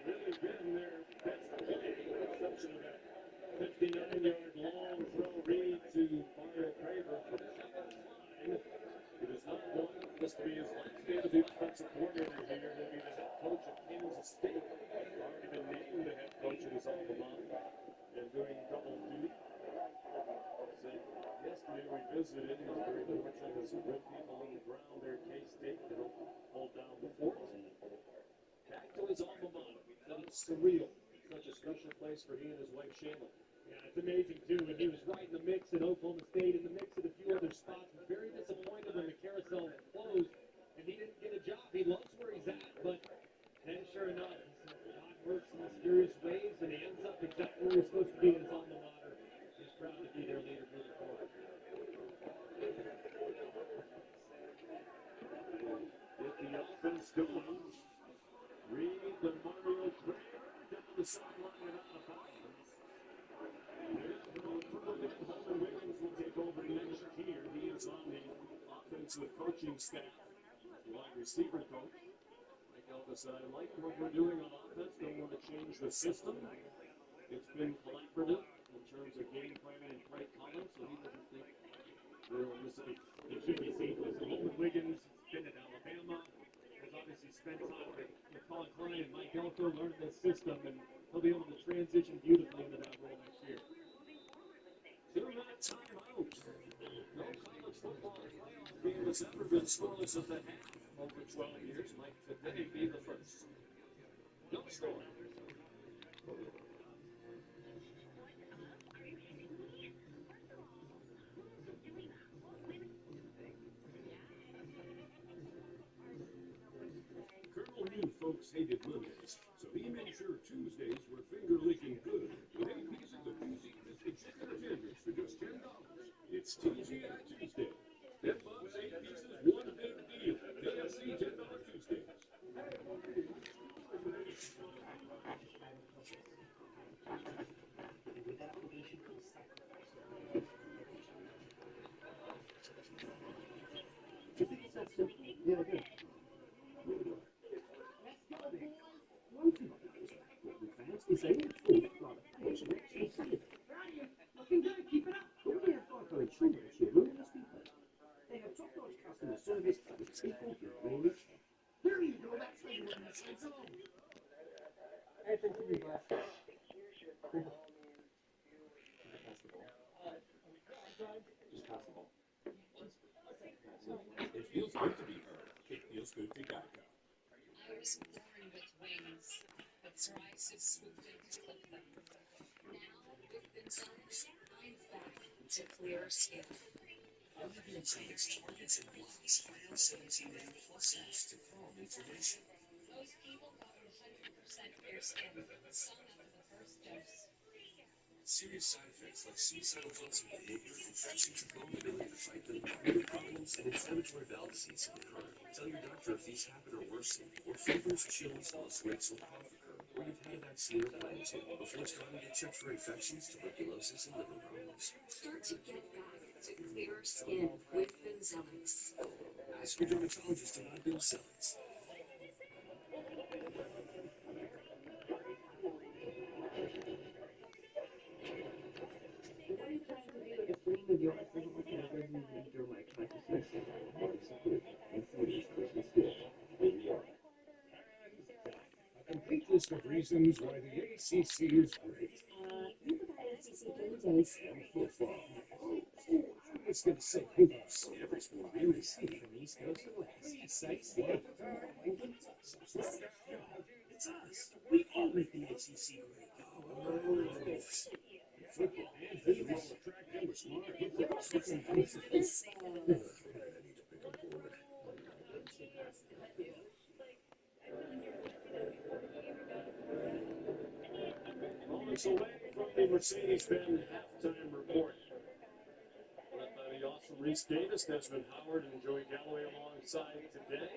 S12: Really been their best play, with the exception of that 59-yard long throw read to Mario Craver. It is not one. This will be his last game as the offensive coordinator here. He'll be the head coach of Kansas State. Already been named the head coach of his alma mater and doing double duty. So yesterday we visited. He was very fortunate with some good people on the ground there. K-State to help hold down the fort. Back to his alma mater. Said it's surreal. Such a special place for he and his wife Shayla.
S5: Yeah, it's amazing, too. And he was right in the mix at Oklahoma State, in the mix at a few other spots. Was very disappointed when the carousel closed, and he didn't get a job. He loves where he's at, but then sure enough, God works in mysterious ways, and he ends up exactly where he's supposed to be in his alma mater. He's proud to be their leader moving forward.
S12: Get the offense going. Read the Mario Craver down the sideline and out of bounds. Holman Wiggins will take over next year. He is on the offensive coaching staff, wide receiver coach. Mike Elvis said, I like what we're doing on offense. Don't want to change the system. It's been collaborative in terms of game planning and play calling, so he doesn't think there are mistakes.
S5: It should be seamless. And Holman Wiggins been at Alabama. Has obviously spent time with Colin Klein and Mike Elko learning this system, and he'll be able to transition beautifully into that role next year.
S12: Two-minute timeout. No college football playoff game has ever been scoreless at the half over 12 years. Might today be the first. No score. Colonel knew folks hated Mondays, so he made sure Tuesdays were finger-licking good with 8 pieces of TGI biscuit chicken tenders for just $10. It's TGI Tuesday. 10 bucks, 8 pieces, one big deal. KFC $10 Tuesdays.
S3: Yeah, I do. One thing fans can say it's full, rather fancy, it's looking good, keep it up. Don't be a thought for a true this year, moving the speed. They have top-notch customer service. this people baby.
S10: There you go. That's how you win the side zone.
S13: It feels good to be heard. It feels good to Geico.
S17: I was born with wings, but psoriasis swooped in to clip them. Now, with Benzellix, I'm back to clearer skin.
S10: Benzellix targets and blocks IL-17A plus X to calm inflammation.
S17: Most people got 100% clear skin, some after the first dose.
S10: Serious side effects like suicidal thoughts and behavior, infections, and vulnerability to fight them, minor problems, and inflammatory bowel disease can occur. Tell your doctor if these happen or worsen, or fevers, chills, lost weight, or cough occur, or you've had a vaccine or plan to, before it's time to get checked for infections, tuberculosis, and liver problems.
S17: Start to get back to clearer skin with Benzellix.
S10: Ask your dermatologist about Benzellix.
S16: What are you trying to do if a dream of yours doesn't look as good as you think your life consciousness?
S3: And for this Christmas gift, here we are. A complete list of reasons why the ACC is great.
S16: You could buy ACC Game Days.
S3: And football. It's going to say hoops. Every sport we see from East Coast to West. Sites what? It's us. We all make the ACC great. Football and hoops. Track and we're smart.
S5: Moments away from the Mercedes-Benz halftime report. Led by the awesome Reese Davis, Desmond Howard, and Joey Galloway alongside today.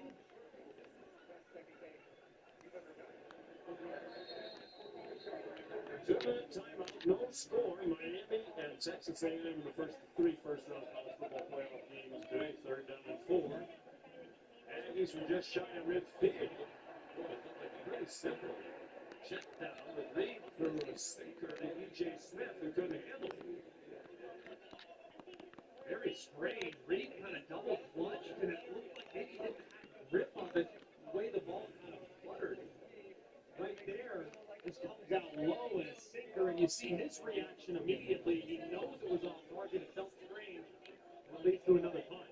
S5: Two-minute timeout, no score. Miami and Texas A&M the three first-round college football playoff games today. 3rd down and 4. Aggies were just shy of midfield. It looked like a pretty simple check down, but Reed threw a sinker to E.J. Smith, who couldn't handle it. Very strange. Reed kind of double clutched, and it looked like maybe he didn't have a grip on it the way the ball kind of fluttered. Right there, this comes out low in a sinker, and you see his reaction immediately. He knows it was off target. It felt strange, and it leads to another punt.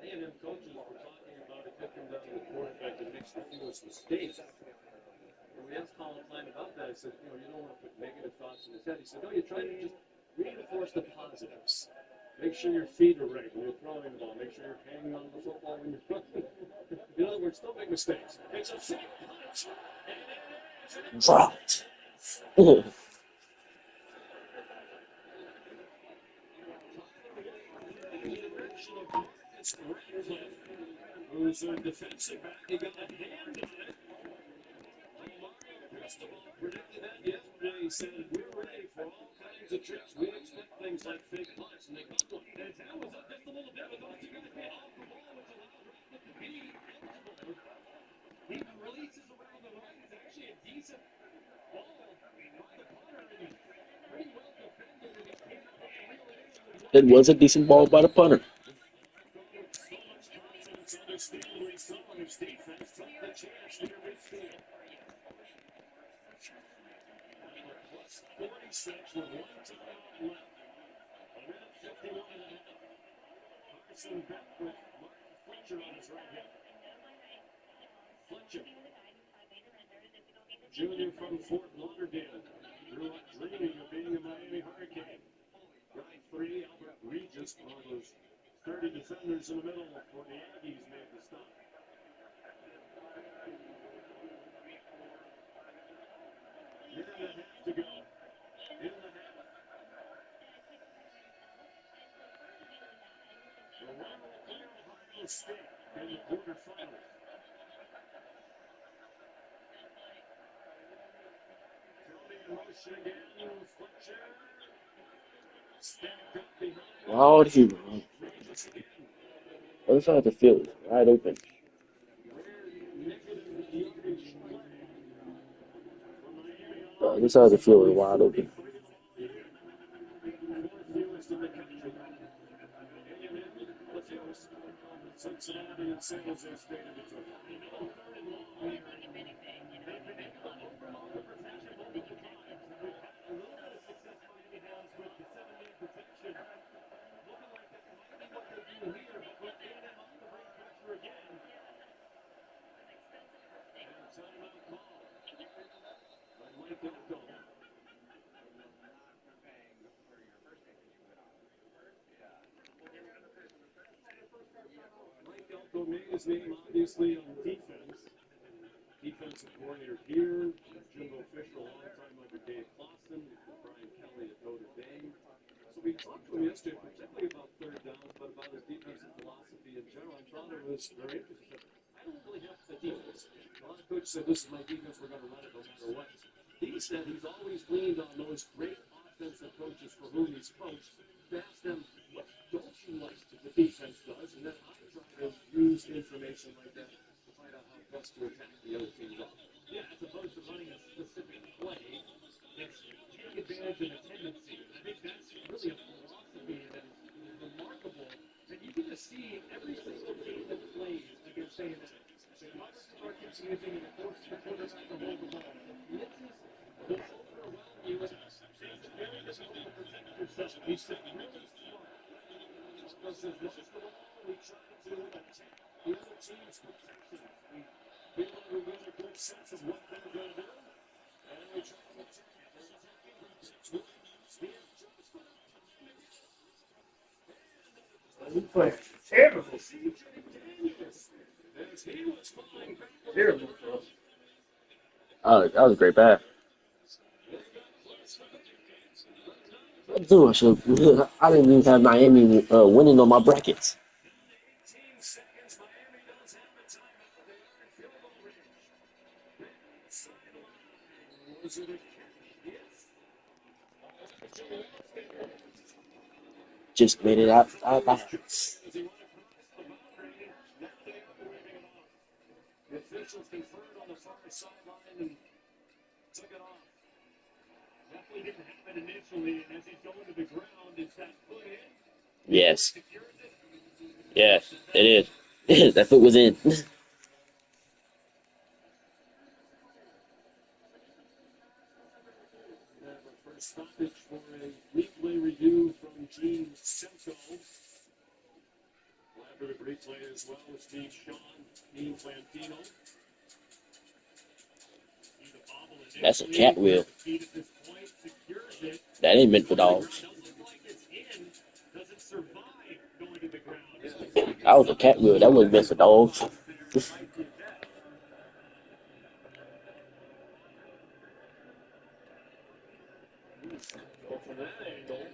S5: A&M coaches were talking about it could come down to the quarterback that makes the fewest mistakes. And we asked Colin Klein about that. I said, you don't want to put negative thoughts in his head. He said, no, you try to just reinforce the positives. Make sure your feet are right when you're throwing the ball. Make sure you're hanging on the football when you're throwing. In other words, don't make mistakes. It's a fake punch.
S7: Dropped.
S5: Who's a defensive back? He got a hand on it. Cristobal predicted that yesterday. He said, we're ready for all kinds of tricks. We expect things like fake punts, and they got one. And his hand was up just a little bit, but those two guys get off the ball, which allowed Rodman to be eligible. He releases around the right. It's actually a decent ball by the punter, and he's pretty well defended, and he can't reel it in.
S7: It was a decent ball by the punter.
S5: Understandably so, and his defense took the chance near midfield. Plus 46 with 1 timeout left. A minute 51 and a half. Carson Beck with Mark Fletcher on his right hand. Fletcher, junior from Fort Lauderdale, grew up dreaming of being a Miami Hurricane. Guy 3, Albert Regis, one of those 30 defenders in the middle for the Aggies made the stop. Minute and a half to go in the half. The rival Ohio State in the quarterfinals. Tony in motion again. Fletcher. Stacked up behind.
S7: How did he run? Other side of the field is wide open. The other side of the field is wide open.
S12: Alex and Auburn and San Jose State in between. I know third and long here. They've been able to overload the protection multiple times. And we've had a little bit of success Miami has with the 7-man protection. Looking like that might be what they do here, but we're getting them up to bring pressure again. And timeout call by Mike Elko. Mike Elko made his name obviously on defense. Defensive coordinator here, Jimbo Fisher, a long time under Dave Clawson, Brian Kelly at Notre Dame. So we talked to him yesterday, particularly about third downs, but about his defensive philosophy in general. I thought it was very interesting. I don't really have the defense. A lot of coaches said, this is my defense, we're going to run it no matter what. He said he's always leaned on those great offensive coaches for whom he's coached to ask them, what don't you like that the defense does? And then I try to use information like that to find out how best to attack the other team's offense. Yeah, as opposed to running a specific play, it's take advantage of a tendency. I think that's really a philosophy that is remarkable, that you can just see every single game that plays against A&M. The coverages are confusing and it forces the quarterback to hold the ball. Blitzes will overwhelm you and it's very difficult to protect yourself. He said really smart. Versus most of all, we try to attack the other team's protection. We feel like we get a good sense of what they're going to do. And we try to attack their attacking protection.
S15: He played terrible. Terrible.
S7: Oh, that was a great pass. Dude, I didn't even have Miami winning on my brackets. Just made it out.
S12: The officials conferred on the far sideline and took it off. Definitely didn't have it initially, and as he's going to the ground, is that foot in?
S7: Yes. Yes, it is. That foot was in.
S12: First stoppage for a replay review from Gene Simcoe. Collaborative replay as well as Steve Sean, Dean Plantino.
S7: That's a cat wheel. That ain't meant for dogs. That was a cat wheel. That wasn't meant for dogs.
S12: So from that angle,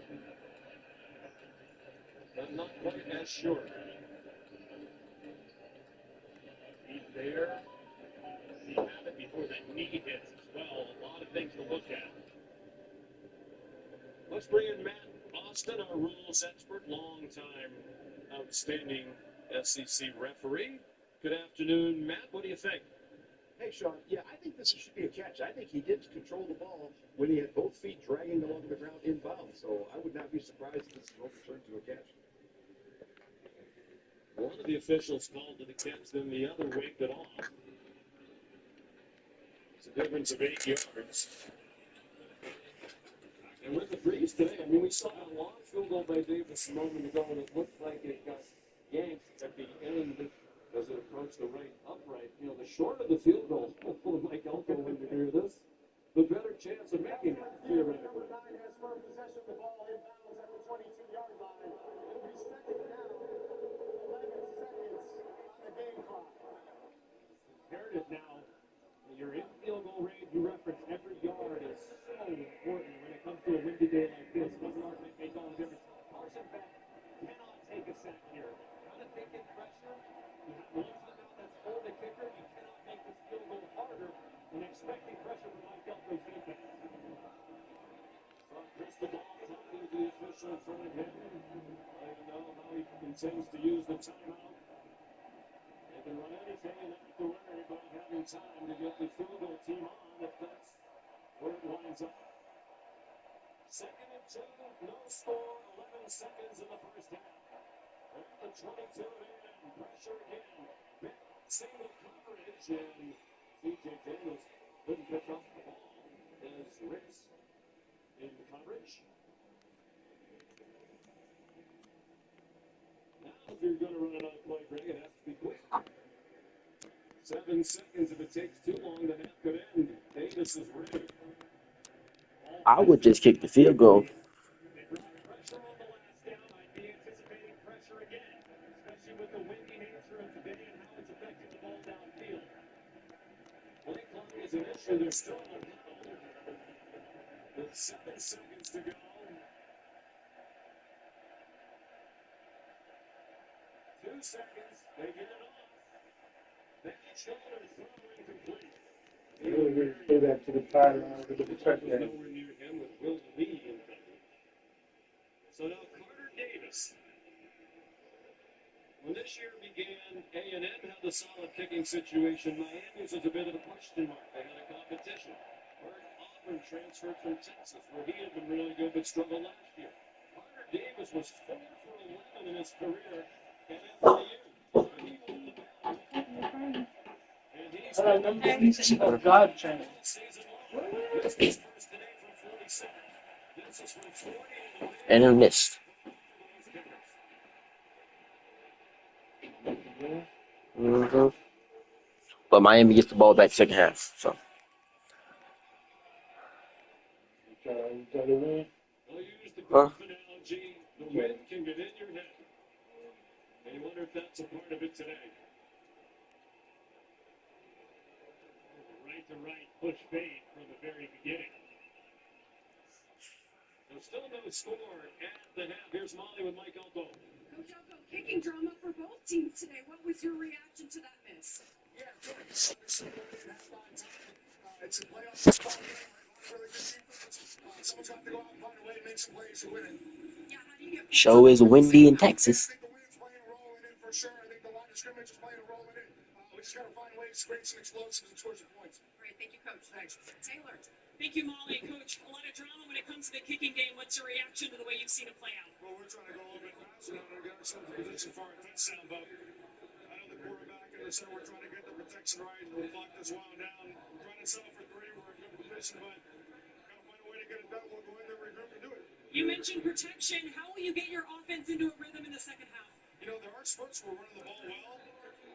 S12: but not quite as short. He's there. He had it before that knee hits as well. A lot of things to look at. Let's bring in Matt Austin, our rules expert, long-time outstanding SEC referee. Good afternoon, Matt. What do you think?
S3: Hey, Sean. Yeah, I think this should be a catch. I think he did control the ball when he had both feet dragging along the ground inbounds. So I would not be surprised if this is overturned to a catch.
S12: One of the officials called to the catch, then the other waved it off. It's a difference of 8 yards. And with the freeze today, I mean, we saw a long field goal by Davis a moment ago, and it looked like it got yanked at the end as it approached the right upright. You know, the shorter the field goal, Mike Elko would agree with this, the better chance of making it, theoretically.
S1: Number 9 has firm possession of the ball inbounds at the 22-yard line. It'll be second down, 11 seconds on the game clock.
S12: Imperative now. Your in-field goal range, you reference every yard is so important when it comes to a windy day like this. One yard may make all the difference. Carson Beck cannot take a sack here. Got to take in pressure. You have one of them out that's full the kicker. You cannot make this field goal harder than expecting pressure from Mike Elko's defense. Chris the ball talking to the official in front of him. I don't know how he intends to use the timeout. They can run anything and not have to worry about having time to get the field goal team on if that's where it winds up. Second and 2, no score, 11 seconds in the first half. At the 22 of A&M.
S5: Pressure again. Single coverage, and TJ Daniels couldn't pick up the ball as Ricks in coverage. Now, if you're going to run another play, Greg, it has to be quick. 7 seconds. If it takes too long, the half could end. Davis is ready.
S7: I would just kick the field goal.
S5: They brought pressure on the last down. I'd be anticipating pressure again, especially with the windy nature of today and how it's affecting the ball downfield. Play clock is an issue. They're still on the huddle with 7 seconds to go. 2 seconds. They get it off. Back shoulder throw incomplete.
S15: Really weird to go back to the sideline with the touchdown.
S5: Nowhere near him with Will Lee in coverage. So now Carter Davis. When this year began, A&M had a solid kicking situation. Miami's was a bit of a question mark. They had a competition. Bert Auburn transferred from Texas, where he had been really good but struggled last year. Carter Davis was 4 for 11 in his career at FIU.
S8: God channel.
S7: And he missed. Mm-hmm. But Miami gets the ball back second half. So huh?
S5: The wind can get in your head. And you wonder if that's a part of it today. Right push fade from the very beginning. There's still no score at the half. Here's Molly with Mike Elko.
S11: Coach Elko, kicking drama for both teams today. What was your reaction to that miss?
S1: Yeah, good. It's a playoff baseball game. Really good defense. Someone's got to go out and find a way to make some plays to win it.
S11: Yeah, how do you get
S7: Show is windy in Texas.
S1: I think the wind's playing a role in it for sure. I think the line of scrimmage is playing a role in it. We just got to find ways to create some explosives and score some points.
S11: Great, thank you, Coach.
S1: Thanks.
S11: Taylor.
S9: Thank you, Molly. Coach, a lot of drama when it comes to the kicking game. What's your reaction to the way you've seen it play out?
S1: Well, we're trying to go a little bit faster now to get ourselves in position for our touchdown, but I know the quarterback and the center, we're trying to get the protection right and we'll lock this wound down. We're trying to settle for 3. We're in good position, but got to find a way to get it done. We'll go in there, regroup, and do it.
S9: You mentioned protection. How will you get your offense into a rhythm in the second half?
S1: You know, there are spurts where we're running the ball well.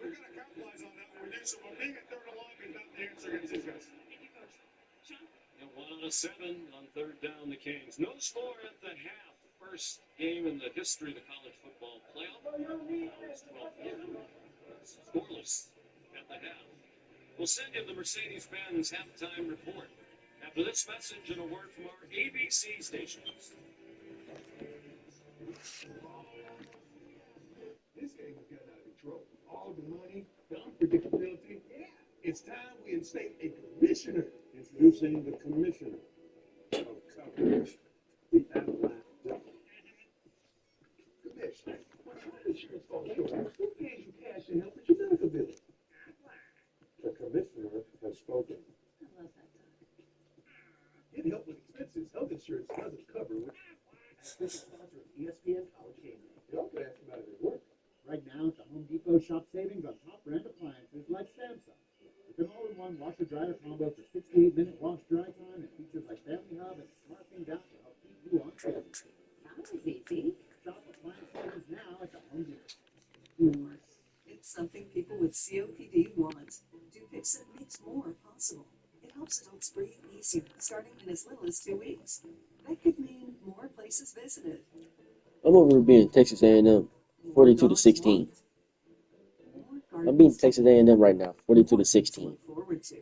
S1: We've got to capitalize on that when we do so, but being at third and long is not the answer against these guys.
S9: Thank you, Coach. Sean?
S5: And 1 out of 7 on third down, the Kings. No score at the half. First game in the history of the college football playoff. Scoreless at the half. We'll send you the Mercedes-Benz halftime report after this message and a word from our ABC stations.
S18: This game has gotten out of control. All the money, the unpredictability. Yeah, it's time we instate a commissioner. Introducing the commissioner of coverage, the Atlanta Devils. Commissioner, when life insurance falls short, who pays you cash and help with your medical bill? The commissioner has spoken.
S6: I love that dog.
S18: Get help with expenses. Health insurance doesn't cover it.
S19: This is sponsor of ESPN College Game Day.
S18: You also ask about it at work.
S19: Right now at the Home Depot, shop savings on top brand appliances like Samsung. With an all-in-one washer-dryer combo for 68-minute wash-dry time and features like Family Hub and Smart Thing Down to help keep you on schedule.
S6: That was easy.
S19: Shop appliance savings now at the Home Depot.
S20: It's something people with COPD want. Dupixent makes more possible. It helps adults breathe easier, starting in as little as 2 weeks. That could mean more places visited.
S7: I'm over being Texas A&M, 42-16. I'm beating Texas A&M right now, 42-16.
S20: Forward to.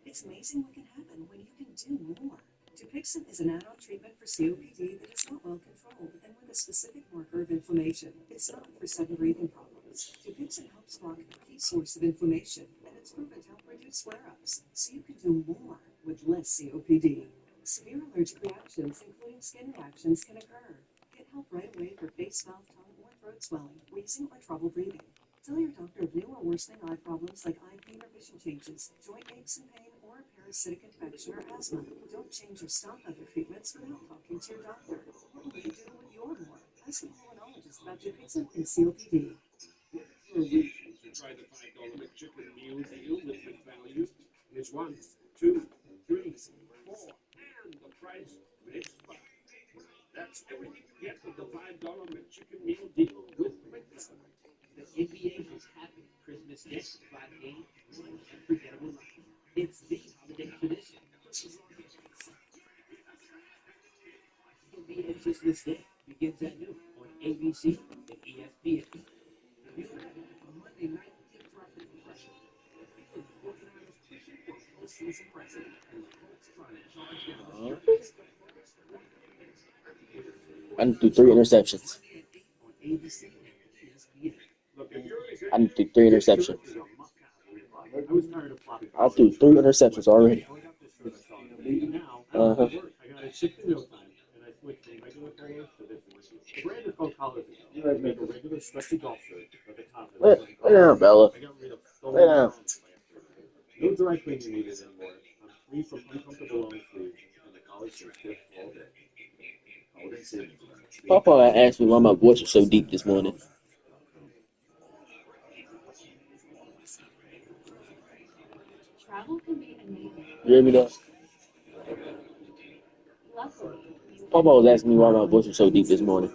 S20: It's amazing what can happen when you can do more. Dupixent is an add-on treatment for COPD that is not well controlled and with a specific marker of inflammation. It's not for sudden breathing problems. Dupixent helps block a key source of inflammation, and it's proven to help reduce flare-ups, so you can do more with less COPD. Severe allergic reactions, including skin reactions, can occur. Get help right away for face, mouth, tongue, or throat swelling, wheezing, or trouble breathing. Tell your doctor of new or worsening eye problems like eye pain or vision changes, joint aches and pain, or a parasitic infection or asthma. Don't change or stop other treatments without talking to your doctor. What will you do with your more? Ask a pulmonologist about Dupixent and COPD.
S3: for a reason to try the $5 McChicken meal deal with McValue. It's 1, 2, 3, 4, and the price makes 5. That's everything you get with the $5 McChicken meal deal with McValue.
S16: The NBA is happy Christmas Day, 5 games, one unforgettable night. It's the holiday tradition. NBA Christmas Day begins at noon on ABC and ESPN. You have a Monday night interrupted pressure. Because the 49ers pushing for postseason present and the Colts trying to charge down the stretch.
S7: I need to do 3 interceptions.
S16: On ABC and ESPN.
S7: I need to do 3 interceptions.
S19: I was tired of flopping.
S7: I'll do 3 interceptions already. Uh-huh.
S19: I got a shift in no time, and I switched from regular colors to this one. The brand is called Collars Ago. You guys make a regular stretchy golf shirt at the top.
S7: Lay down, Bella.
S19: I got rid of
S7: Lay down.
S19: no dry cleaning needed anymore. I'm free from uncomfortable long sleeves, and the collar shirt fits all day. Holiday savings.
S7: Papa asked me why my voice was so deep this morning.
S6: Travel can be a nightmare.
S7: You hear me though?
S6: Luckily, you
S7: Papa was asking me why my voice was so deep this morning.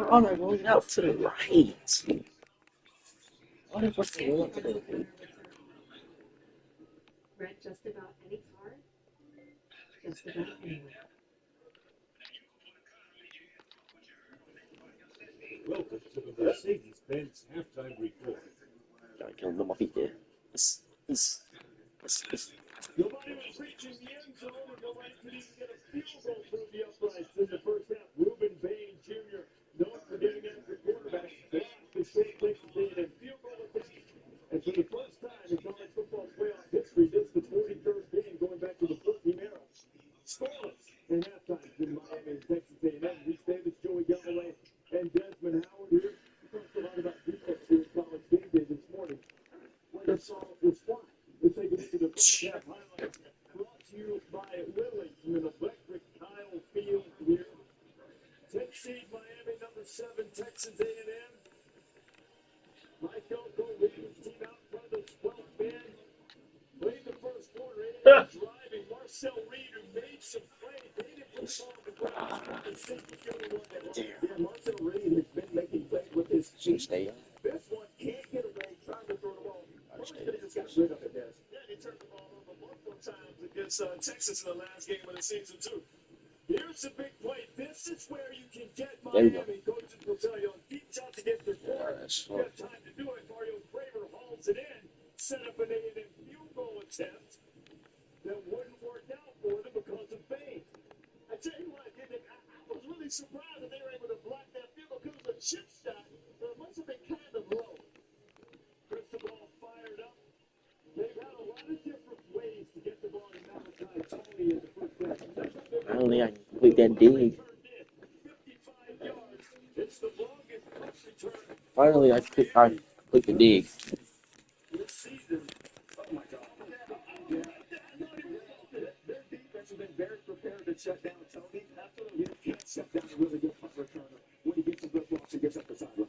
S7: Oh, they're going out to the right. Oh, they're supposed to go out to the right.
S6: rent just about any car, just about anywhere.
S5: Welcome to the Mercedes-Benz halftime report.
S7: I can't remember my feet there.
S12: Nobody was reaching the end zone, and nobody could even get a field goal through the uprights in the first half. Reuben Bain Jr., known for getting after quarterbacks, blocked the short Texas A&M field goal attempt. And for the first time in college football playoff history, this is the 43rd game going back to the 14 era. Scoreless in halftime in Miami and Texas A&M. Reese Davis, Joey Galloway, and Desmond Howard here. We talked a lot about defense here at College Game Day this morning. What I saw was fine. Let's take a look at the first half highlights brought to you by Lilly from an electric Kyle Field here. 10th seed Miami, number 7, Texas A&M. Mike Elko leading his team out in front of the 12th man. Played the first quarter, A&M driving. Marcel Reed, who made some plays. They didn't put the ball on the ground. The safety the only one that won. Yeah, Marcel Reed has been making plays with his feet. This one can't get away, trying to throw the ball. They just got rid of it, Des. Yeah, they turned the ball over multiple times against Texas in the last game of the season, too. Here's the big play. This is where you can get Miami. Coaches will tell you on deep shots against their core. You have time to do it. Mario Craver hauls it in. Set up an A&M field goal attempt that wouldn't work out for them because of Bain. I tell you what, I was really surprised that they were able to block that field goal because it was a chip shot. But it must have been kind of low. Cristobal fired up. They've had a lot of different ways to get the ball to Malachi Tony in the first half.
S7: Finally, I can complete that dig.
S12: It's the longest punt return
S7: Finally, I complete the dig.
S12: this season. Oh my God. Their defense has been very prepared to shut down Tony. Absolutely. You can't shut down a really good punt returner when he gets a good blocks and gets up the sideline.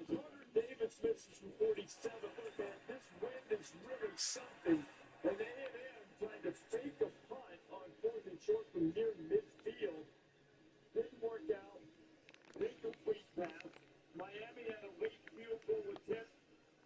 S12: Carter Davis misses from 47. Look, man, this wind is really something. And A&M trying to fake a punt on 4th and short from near midfield. Didn't work out. Incomplete pass. Miami had a late field goal attempt.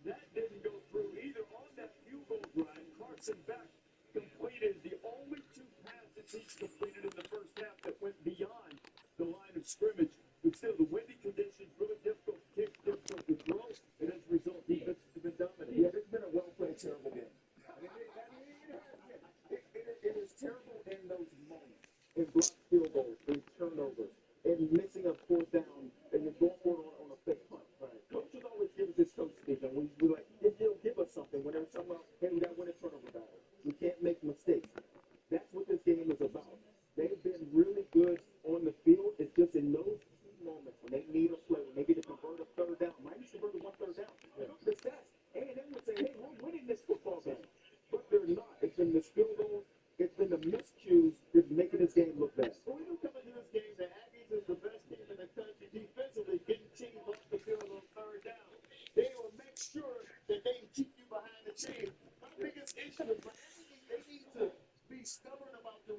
S12: That didn't go through either. On that field goal drive, Carson Beck completed the only 2 passes he's completed in the first half that went beyond the line of scrimmage. But still, the windy conditions, really difficult to kick, difficult to throw, and as a result, defense has been dominant. Yeah, it's been a well-played, terrible game. It is terrible in those moments, in blocked field goals, in turnovers, and missing a 4th down, and you're going for it on a fake punt. Right. Coaches always give us this coach speak, and we're like, he'll give us something when there's someone else, hey, we got to win a turnover battle. We can't make mistakes. That's what this game is about.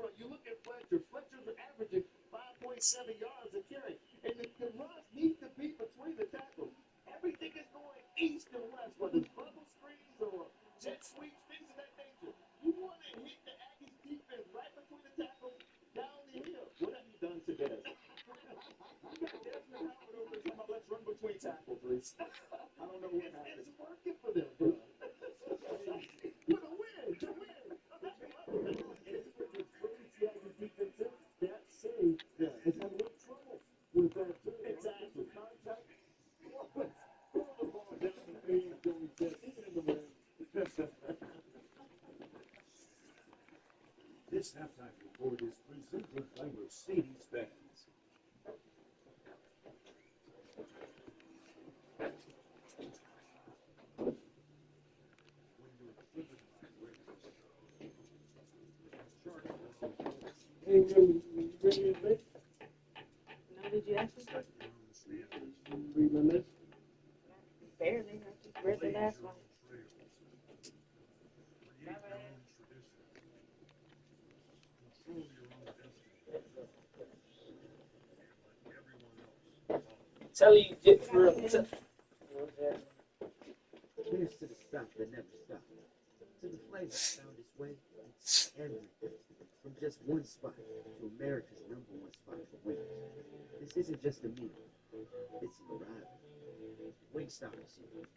S18: front. You look at Fletcher. Fletcher's averaging 5.7 yards a carry. And the runs need to be between the tackles. Everything is going east and west, whether it's bubble screens or jet sweeps, things of that nature. You want to hit the Aggies defense right between the tackles down the hill. What have you done to Des? You got Desmond Howard over there talking about let's run between tackles, Reese. I don't know what happened. It's working for them, bro. With a win, to win. That city has had a little trouble with that too. Exactly. Contact. Throw the ball down the field, Joey said, even in the wind.
S14: This halftime report is presented by Mercedes-Benz.
S15: Hey, you ready to play?
S21: No, did you ask me for?
S15: Read my list.
S21: Barely. I just read the last one.
S7: Tell you get for real.
S19: Cheers to the stuff that never stops. To the flavor that found its way into everything. From just one spot to America's #1 spot for winners. This isn't just a meal. It's an arrival. Wingstop is here.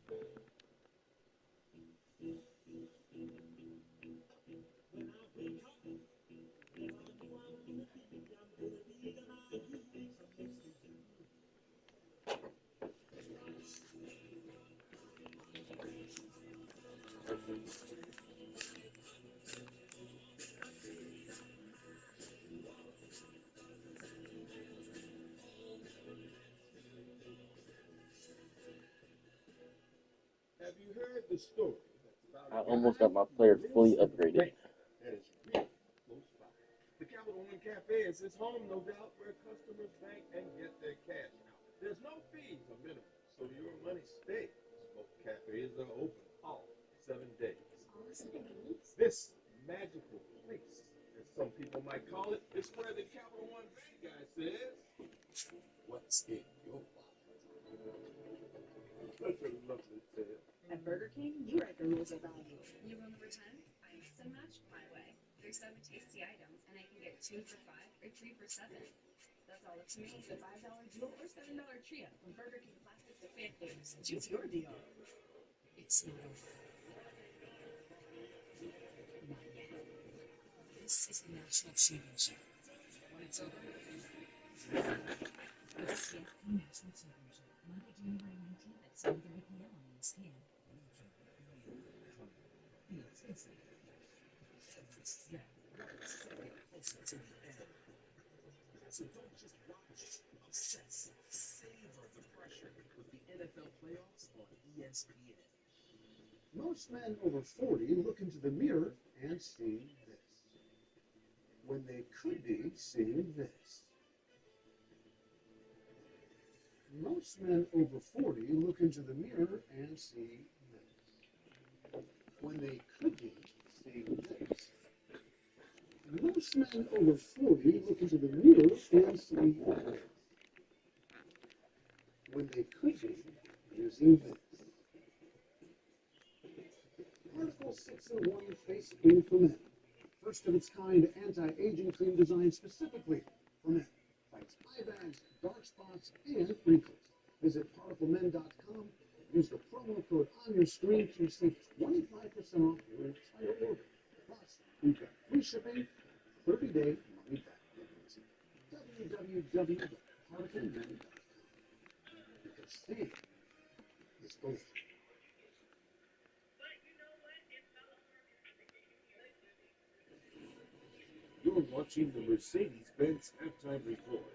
S18: Have you heard the story that's
S7: I
S18: about
S7: almost got my player fully upgraded.
S18: that is really close by? The Capital One Cafe is his home, no doubt, where customers bank and get their cash out. There's no fees or minimum, so your money stays. Both cafes are open all 7 days. This magical place, as some people might call it, is where the Capital One Bank guy says, what's in your wallet? Such a lovely tale.
S9: At Burger King, you write the rules of value. You roll number 10? I mix and match my way. There's 7 tasty items, and I can get 2 for $5 or 3 for $7. That's all up to me. The $5 dual or $7 trio from Burger King classics to fan favorites. Choose your deal.
S17: It's not over. Not yet. This is the National Championship. When it's over, the CFP National Championship, Monday, January 19th at 7:30 p.m. on ESPN.
S13: So don't just watch, obsess, savor the pressure with the NFL playoffs on ESPN.
S18: Most men over 40 look into the mirror and see this. When they could be seeing this. Most men over 40 look into the mirror and see this. When they could be seeing this. Most men over 40 look into the mirror and see this. When they could be using this. Article 601 Face Cream for Men. First of its kind anti-aging cream designed specifically for men. Fights eye bags, dark spots, and wrinkles. Visit powerfulmen.com. Use the promo code on your screen to receive 25% off your entire order. Plus, we've got free shipping, 30-day money-back guarantee. www.powerfulmen.com. Because seeing is over.
S14: You're watching the Mercedes-Benz halftime report.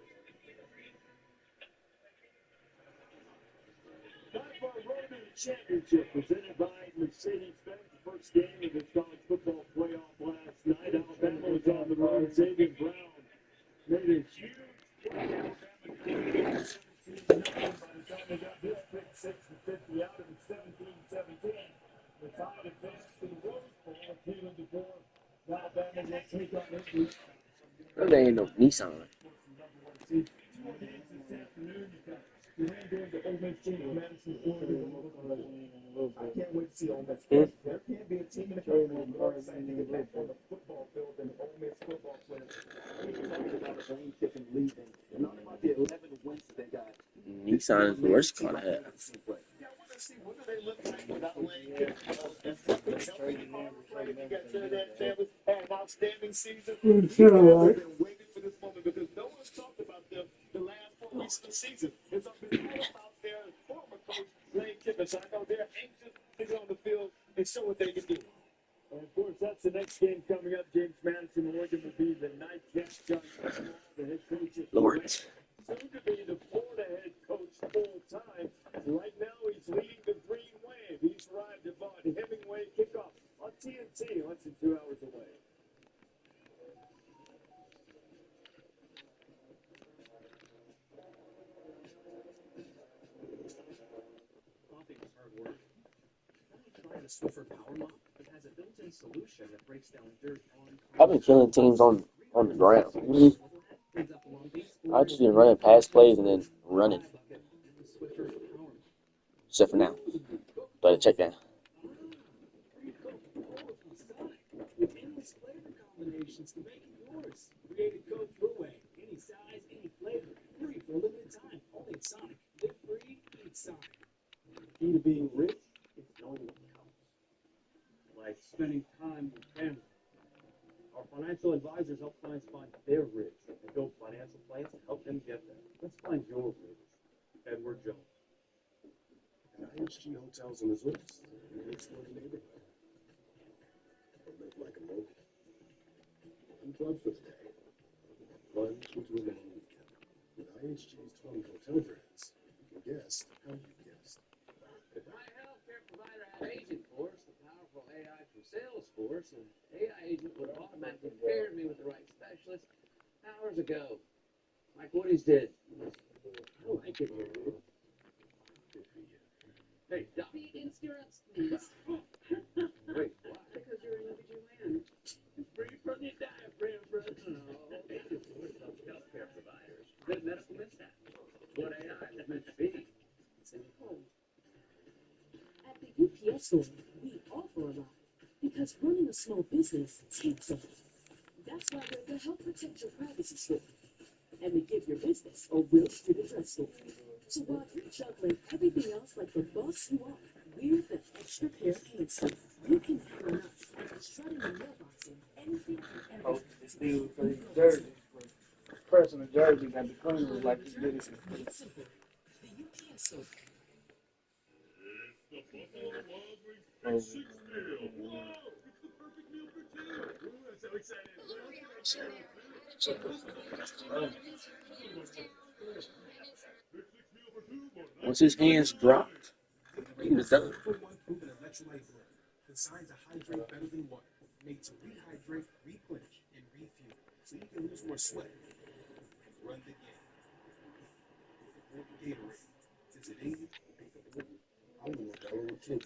S5: Time for our road to the championship presented by Mercedes-Benz. First game of the college football playoff last night. Alabama was on the road. Xavier Brown made a huge play. Alabama 17-9 by the time they got this pick 6 and 50 out. It was 17-17. The Tide advanced to the Rose Bowl. A few before Alabama will take on Indy
S7: No, there ain't no Nissan.
S1: I can't wait to see Ole Miss. There can't be a team in the country more excited to get back on the football field than Ole Miss football players. I mean, you're talking about a Lane Kiffin leaving. And not about the 11 wins that they got.
S7: Nissan is the worst car to have.
S1: Yeah, I want to see what do they look like without Lane Kiffin. And something healthy and power play. You got Trinidad Sanders had an outstanding season. They've been waiting for this moment because no one's talked about them the last 4 weeks of the season. It's been all about their former coach, Lane Kiffin. So I know they're anxious to get on the field and show what they can do. And of course, that's the next game coming up. James Madison, Oregon, will be the nightcap. John Small, the head coach at
S7: Lord.
S1: soon to be the Florida head coach full time. Right now, he's leading the Green Wave. He's arrived at Vaughn Hemingway kickoff on TNT, less than 2 hours away.
S5: Coffee was hard work. Try the Swiffer Power Mop. It has a built-in solution that breaks down dirt on.
S7: I've been killing teams on the ground. I've just been running past plays and then running. Except for now. But check down.
S5: With endless flavor combinations to make it yours. Created Coke Brewway. Any size, any flavor. Free for a limited time. Only at Sonic. Live free, eat Sonic.
S4: Key to being rich is knowing what counts. Like spending time with family. Our financial advisors help clients find their rich and build financial plans to help them get there. Let's find your rich. Edward Jones.
S10: And IHG Hotels and Resorts in the Richmond neighborhood. Or live like a mogul. Unplug for the day. Plunge into a long weekend. With IHG's 20 hotel brands, you can guess how you guessed.
S16: If my healthcare provider had Agentforce, the powerful AI from Salesforce, and AI Agent would have automatically paired me with the right specialist hours ago, like Woody's did. I like it here, dude. Hey, W insurance, please. Wait, why? Because you're an OBGYN. Free from the diaphragm, brother. Agentforce helps healthcare providers prevent medical mishaps. What AI is meant to be. It's in home.
S20: At the UPS store, we offer a lot because running a small business takes a lot. That's why we're the Help Protect Your Privacy store. And we give your business a real street address store. So while you're juggling everything else like the boss you are, we're the extra pair of hands you can count on us. Shutting the mailbox in anything and
S8: Oh,
S20: everything.
S8: this dude for his jersey, for pressing the jersey, got the cleaners like he did it.
S20: It's simple. The UPS store.
S7: Once his hands dropped, he was done.
S2: Designed to hydrate better than water, made to rehydrate, replenish, and refuel, so you can lose more sweat and run the game. Gatorade. Visit
S10: I want to go with too.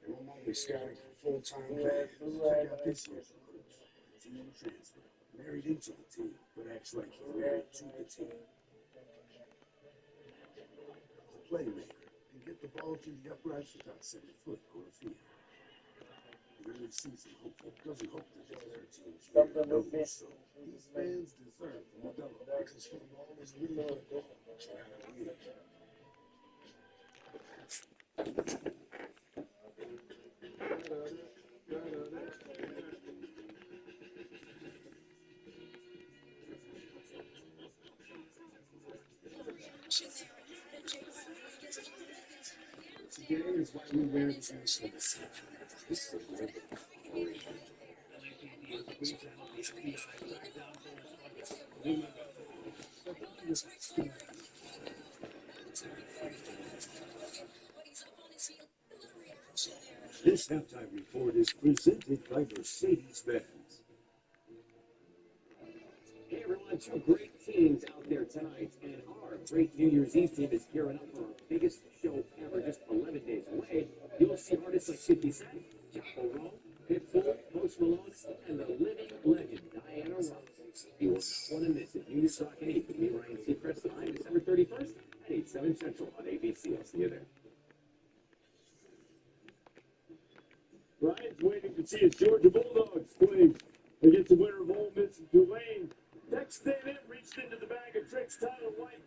S10: And I'm always scouting for full-time players. Check out this year's recruits. Team transfer. Married into the team, but acts like he's married to the team. A playmaker and get the ball to the uprights without setting foot on the field. Really season hopeful doesn't hope that his other teams win. So these fans deserve Modelo because football is really football. So how do we? Today is why we wear the traditional message. This is a great
S18: This halftime report is presented by Mercedes-Benz.
S5: Hey everyone, two great teams out there tonight, and our great New Year's Eve team is gearing up for our biggest show ever, just 11 days away. You'll see artists like 50 Cent, Chapo Roll, Pitbull, Post Malone, and the living legend Diana Ross.
S3: want to miss it. Junior Sock 8 with me, Ryan Seacrest, live December 31st at 8, 7 Central on ABC. I'll see you there.
S5: Ryan's waiting to see his Georgia Bulldogs play against the winner of Ole Miss and Tulane. Next day, it reached into the bag of tricks. Tyler White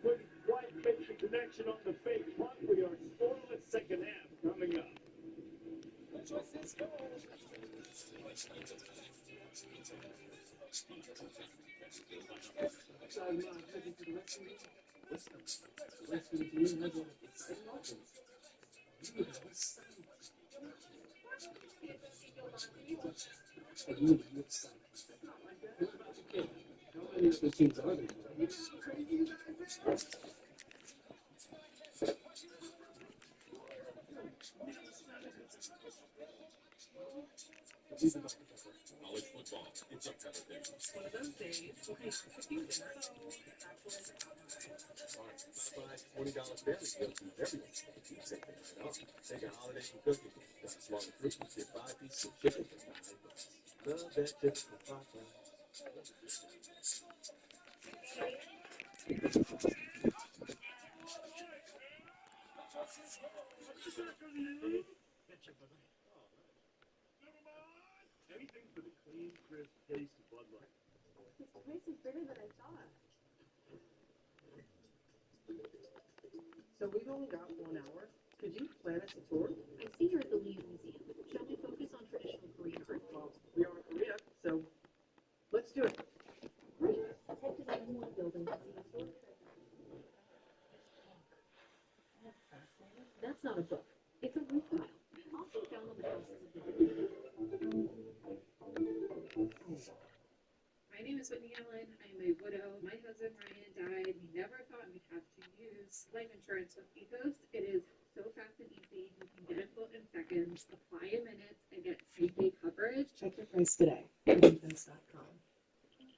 S5: makes the connection on the fake punt. We are scoreless second half coming up.
S3: How many of the teams are there?
S13: College football, it's a kind of thing.
S17: One of those days, we'll be confusing.
S13: $20 barely goes through everything. You take it right off. Take a holiday from cooking. Got a smaller Christmas, get 5 pieces of chicken for $9. Love that chicken from Popeye.
S5: Anything for the clean, crisp taste of Bud Light.
S21: This place is bigger than I thought.
S11: So we've only got 1 hour. Could you plan us a tour?
S6: I see you're at the Lee Museum. Shall we focus on traditional Korean art?
S11: Well, we are in Korea, so let's do it.
S6: Great. Let's head to the M1 building to see historic treasures. That's not a book. It's a roof tile. Often found on the houses of the dead.
S9: My name is Whitney Allen. I am a widow. My husband Ryan died. We never thought we'd have to use life insurance with Ethos. It is so fast and easy. You can get a quote in seconds, apply in minutes, and get same-day coverage.
S11: Check your price today at Ethos.com.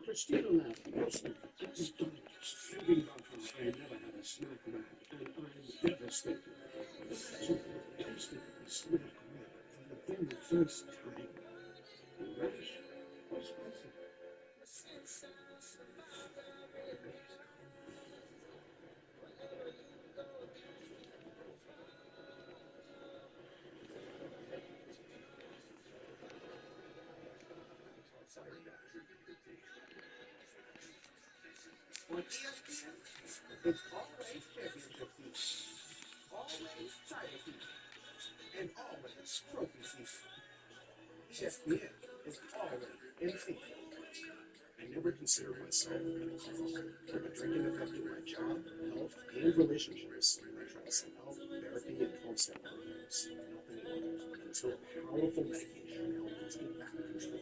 S3: Christina laughed mostly. Thinking about how I never had a snack rack, and I'm devastated. Imagine tasting a snack rack for the very first time. The rash was spicy.
S19: On ESPN, it's always championship season, always title season, and always trophy season. ESPN is always in season.
S10: I never consider myself an alcoholic. But drinking affected my job, health, and relationships. I tried some help, therapy, and 12-step programs. Nothing worked until a powerful medication helped us get back control.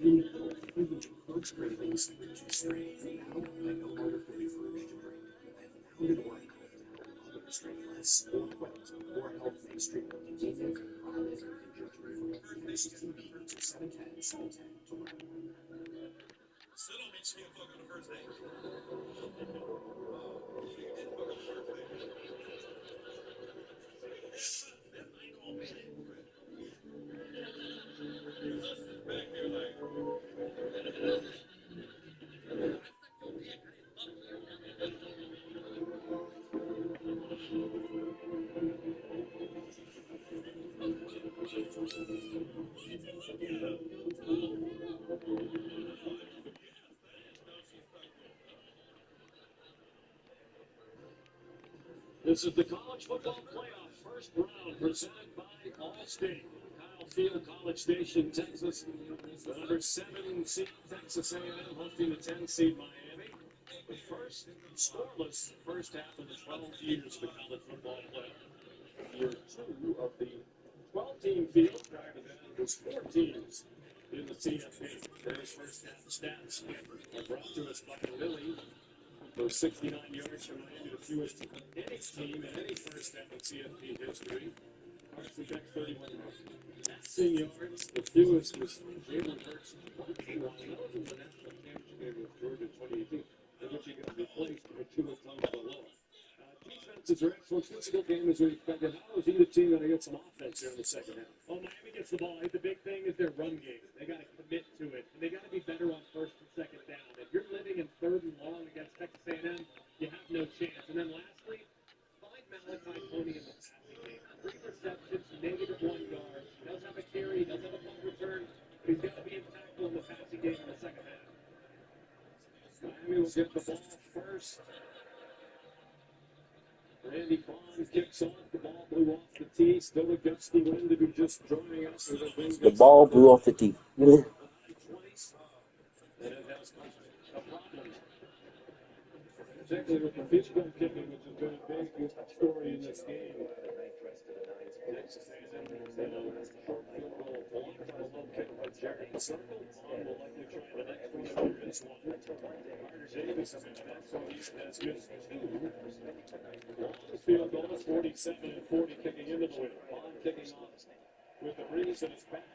S10: Daily help even to curb cravings and reduce strength. Now, I no longer feel the urge to drink. I have founded Oracle to help others drink less or quit. Or help makes treatment convenient, private, and judgment-free. This is TV to 710 to learn.
S12: Still don't mean she can't fuck on the first date. You did fuck on the first date. That ain't all bad. Your husband's back there like.
S5: This is the college football playoff first round presented by Allstate. Kyle Field, College Station, Texas. The number 7 seed Texas A&M hosting the 10 seed Miami. The first scoreless first half of the 12 years of the college football playoff. Year 2 of the 12-team field. Prior to that, it was 4 teams in the CFP. Today's first half stats are brought to us by Lilly. Those 69 yards from Miami, the fewest any team in any first half of CFP history. Carson Beck, 31 passing yards. The fewest was Jalen Hurts, 21. That was in the national championship game with Georgia in 2018, in which he got replaced by Tua Tagovailoa. Defenses are excellent. Physical game as we expected. How is either team going to get some offense here in the second half?
S12: Well, Miami gets the ball. The big thing is their run game. They got to commit to it. And they got to be better on first and second down. If you're living in third and
S5: Daniels get the ball first. Randy Bond kicks off. The ball blew off the tee. Still a gusty wind to be just joining us.
S7: The ball blew off the tee.
S5: And it has caused a problem. Particularly with the field goal kicking, which has been a big story in this game. Next season, short field goal blocked by a low kick by Jerry Circle. Bond will likely try the next one if there is one. Carter Davis has missed two. Long field goals, 47 and 40 kicking into the wind. Bond kicking off with the breeze in his back.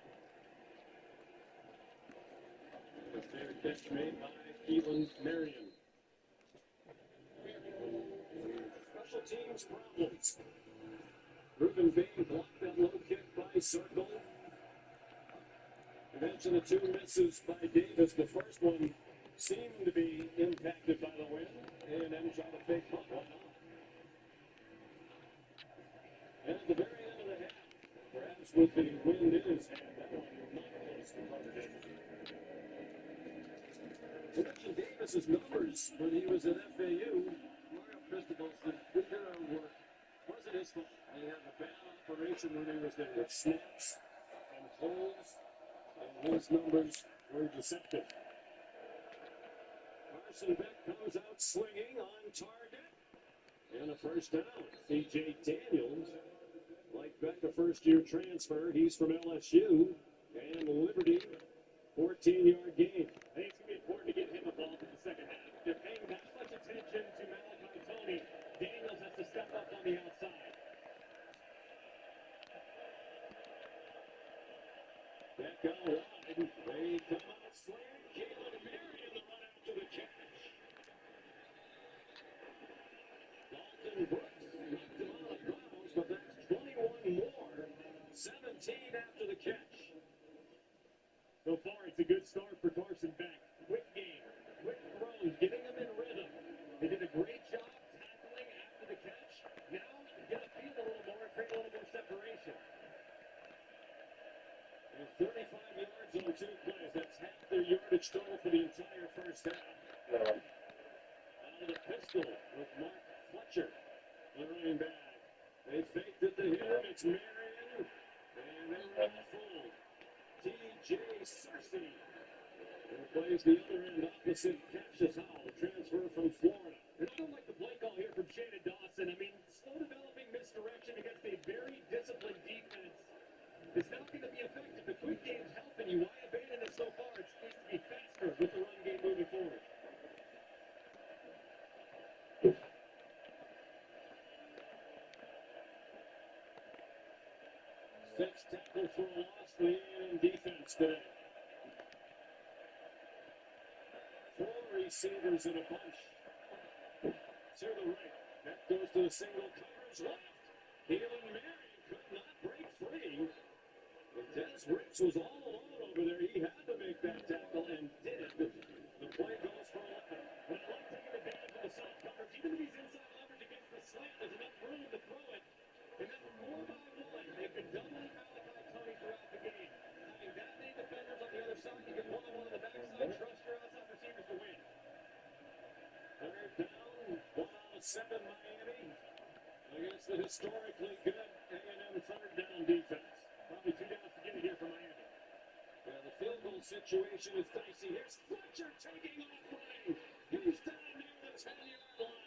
S5: The fair catch made by Keelan Marion. Special teams problems. Ruben Bain blocked that low kick by Circle. You mentioned the two misses by Davis. The first one seemed to be impacted by the wind, and then tried to fake punt one off. And at the very end of the half, perhaps with the wind in his hand, that one not close to Carter Davis. You mentioned Davis's numbers when he was at FAU. Mario Cristobal said bigger work wasn't his fault. He had a bad operation when he was there with snaps and holes, and his numbers were deceptive. Carson Beck comes out swinging on target, and a first down. C.J. Daniels, like Beck, a first-year transfer. He's from LSU, and Liberty, 14-yard gain.
S12: I think it's going to be important to get him involved in the second half. They're paying that much attention to Malachi Tony. Daniels has to step up on the outside.
S5: Back out wide. They come out swinging. Keelan Marion the run after the catch. Dalton Brooks knocked him out of bounds, but that's 21 more. 17 after the catch.
S12: So far, it's a good start for Carson Beck. Quick game, quick throws, getting them in rhythm. They did a great job tackling after the catch. Now, get a feel a little more, create a little more separation.
S5: And 35 yards on 2 plays. That's half their yardage total for the entire first half. Out of the pistol with Mark Fletcher, the running back. They faked it to him. It's Marion. And they run full. T.J. Searcy, who plays the other end opposite Cassius Howell, transfer from Florida.
S12: And I don't like the play call here from Shannon Dawson. I mean, slow developing misdirection against a very disciplined defense is not going to be effective. The quick game's helping you. Why abandon it so far? It's supposed to be faster with the run game moving forward.
S5: Six tackles for a loss for the A&M defense today. 4 receivers in a bunch. To the right. That goes to the single covers left. Keelan Marion could not break free. But Des Ricks was all alone over there. He had to make that tackle and did. The play goes for 11.
S12: And I like taking advantage of the soft coverage. Even if he's inside leverage against the slant, there's enough room to throw it. And then 4 by 1, they've been doubling Malachi Tony throughout the game. Having that many defenders on the other side, you get 1-on-1 on the backside, trust your outside receivers to win.
S5: Third down, 1 out of 7 Miami against the historically good A&M third down defense.
S12: Probably 2 downs to get it here for Miami.
S5: Yeah, the field goal situation is dicey. Here's Fletcher taking off running. He's down near the 10-yard line.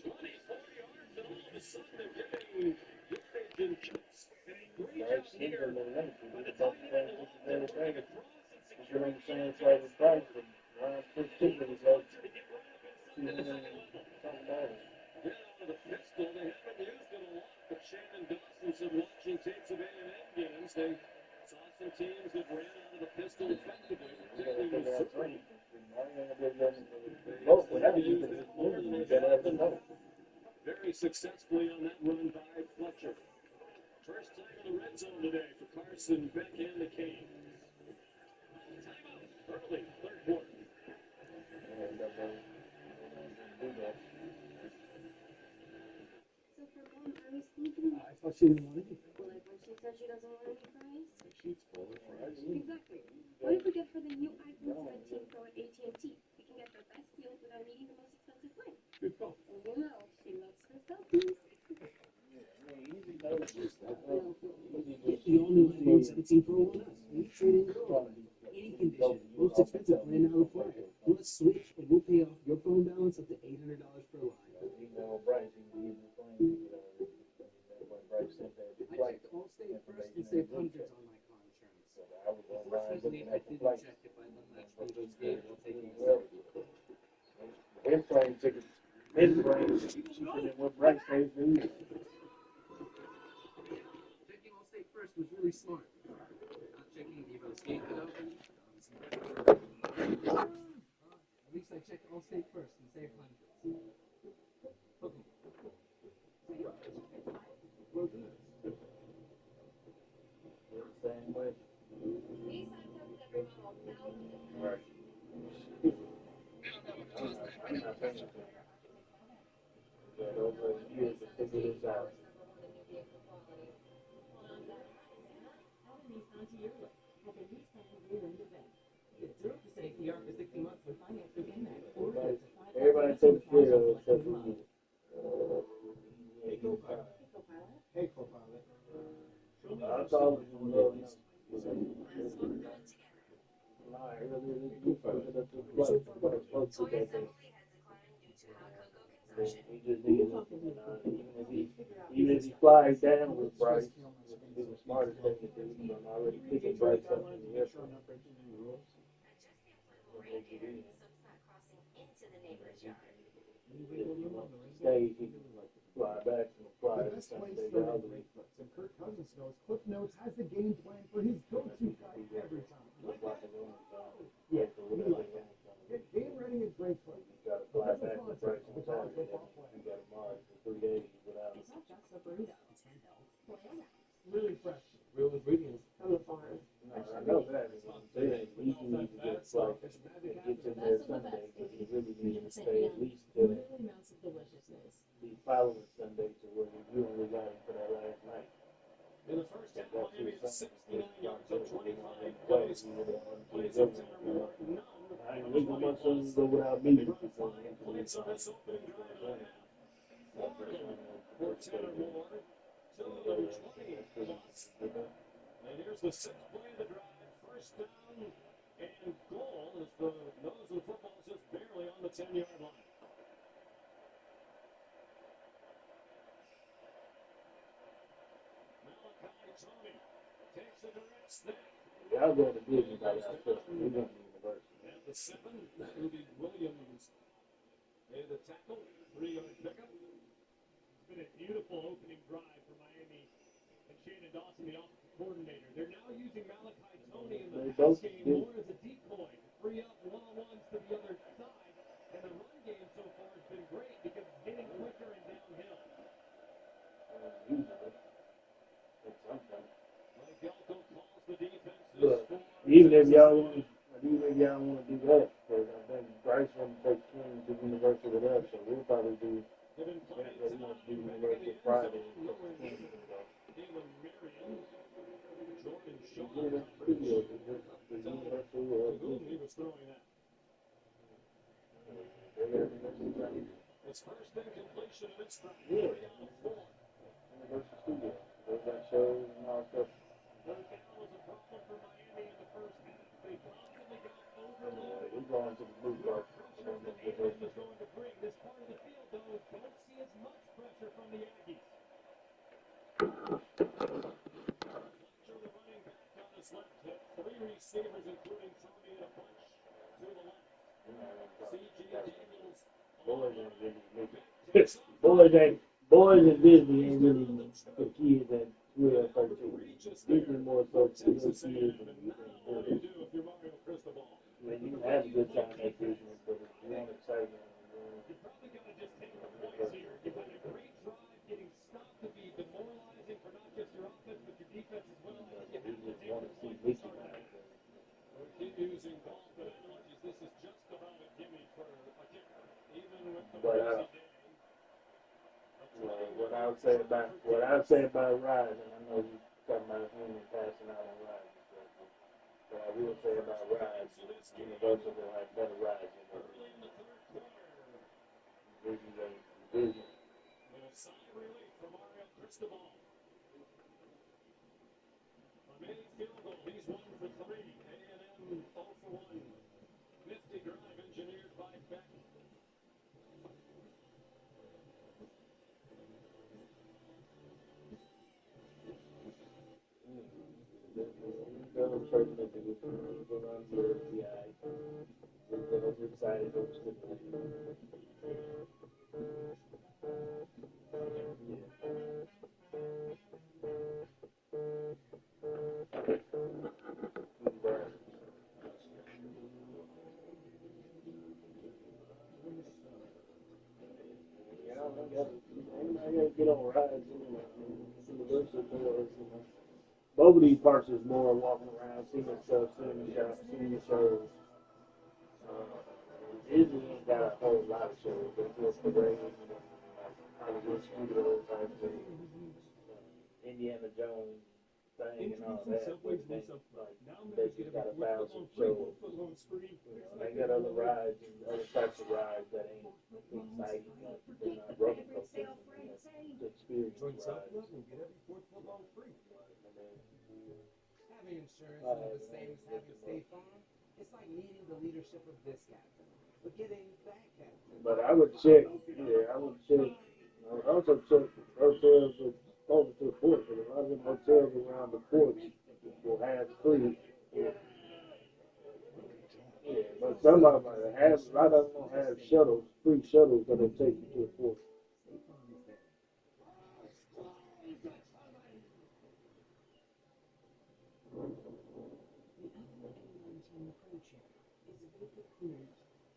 S5: 24 yards, and all of a sudden they're giving yardage and kicks.
S12: And a great job here by the tight end along there working across and securing the end zone.
S5: Get out of the pistol. They haven't used it a lot, but Shannon Dawson said watching tapes of A&M games, they saw some teams that ran out of the pistol effectively, particularly Missouri. They used it more than often. Very successfully on that run by Fletcher. First time in the red zone today for Carson Beck and the Canes. Timeout early, third quarter.
S6: So for Mom, I was thinking,
S8: I thought she didn't want it.
S6: well, like when she said that she doesn't want any fries?
S3: She's full of fries.
S6: Exactly. What if we get her the new iPhone 17 Pro at AT&T? We can get the best deal without needing the most expensive plan.
S3: Good call.
S6: And you know, she loves her selfies.
S16: Get the all-new iPhone 17 Pro on us. We trade in your phone. Any condition, most expensive plan now required. Plus, switch and we'll pay off your phone balance up to $800 per line. I checked Allstate first and saved hundreds on my car insurance. Unfortunately, I didn't check if I unlatched Vivo's gate while taking a selfie.
S8: Airplane tickets, mid-range, cheaper than what Bryce pays me.
S16: Checking Allstate first was really smart. Not checking Vivo's gate though. At least I checked Allstate first and saved hundreds. Okay. Well, good.
S8: Same way. Right. I'm not paying attention. But over a year to figure this out. Everybody takes care of it except for you.
S19: Hey, Copilot. Hey, Copilot.
S8: I told you to love you. Even if he flies down with Bryce, he's the smartest thing to do. I'm already picking Bryce up in the airport. Stay, he can fly back and fly
S19: The
S8: to
S19: best way
S8: Sunday.
S19: to start a great clips, and Kirk Cousins knows Cliff Notes has the game plan for his go-to guy every time. Like that? Yeah, we like that. Get game ready and great clips.
S8: You gotta fly back to Bryce on Saturday. You gotta Mars for 3 days without.
S6: It's not just a burrito. It's handheld.
S19: Really fresh.
S4: Real ingredients.
S11: From the farm.
S8: No, I know that. Is what I'm saying. He can need to get a flight and gets in there Sunday, because he really needs to stay at least till
S6: Amounts of deliciousness.
S8: the following Sunday to where you only got him for that last night.
S12: In the first half, Miami had 69 yards on 25
S8: plays.
S12: plays. Plays in Tanner Moore, none.
S8: I ain't leaving my son to go without me.
S12: Plays on this opening drive now. For Tanner Moore, to 20 plus. And here's the sixth play of the drive. First down and goal as the nose of the football is just barely on the 10-yard line. Malachi Tony takes a direct snap.
S8: Y'all going to Disney by yourself. We're going to university.
S12: At the 7, that will be Williams. And the tackle, 3-yard pickup. It's been a beautiful opening drive for Miami and Shannon Dawson, the offensive coordinator. They're now using Malachi Tony in the pass game more as a decoy to free up one-on-ones to the other side. And the run game so far has been great because it's getting quicker and downhill. Mike Elko calls the defenses
S8: Look,
S12: for
S8: even if y'all want to do that, because I think Bryce wants to take King to university with us, so we'll probably do. He wants to do university Friday.
S12: Galen Marion, Jordan Shaw.
S8: Yeah, that's pretty good. The university will
S12: To whom he was throwing that. It's first incompletion and it's from 3 out of 4.
S8: University studio. They got shows and all stuff.
S12: Third down was a problem for Miami in the first half. They constantly got overloaded.
S8: We're going to the blue part.
S12: Pressure the defense was going to bring. This part of the field, though, don't see as much pressure from the Aggies. Fletcher, the running back on his left hip. 3 receivers, including Tony and a bunch to the left. C.J. Daniels.
S8: Boys and Disney ain't really for kids at 12, 13. Disney more so for little kids and
S12: What do you do if you're Mario Cristobal?
S8: I mean, you can have a good time at Disney, but if you want excitement,
S12: You probably got to just take the points here. You've had a great drive. Getting stopped to be demoralizing for not just your offense, but your defense as well. I think you have to take the points to start out. We'll keep using golf and analogies. This is just about a gimme for a kicker, even with the crazy day.
S8: what I would say about Ryan, and I know you talking about of him passing out on rides. But I will say about rides, Universal will have better rides than Disney.
S12: And a sigh of relief from Mario Cristobal. A made field goal. He's 1 for 3. A&M 0 for 1. Nifty drive engineered by Beck.
S8: Demonstrating that they were going on to TI. They were excited, overstimulated. I gotta get on rides, Universal doors, Both of these parks is more walking around, seeing stuff, seeing the shops, seeing the shows. Disney ain't got a whole lot of shows, but it's just the parade, Hollywood Studios, Indiana Jones thing and all that. They just got 1,000 shows. They got other rides and other types of rides that ain't exciting, like they're not roller coasters, the experience rides.
S16: Having insurance is the same as having State Farm. It's like needing the leadership of this captain, but getting that captain.
S8: But I would check, I would check. I would also check hotels with closer to the port, because a lot of them hotels around the ports will have free. Yeah, but some of them have, a lot of them don't have shuttles, free shuttles that'll take you to the port.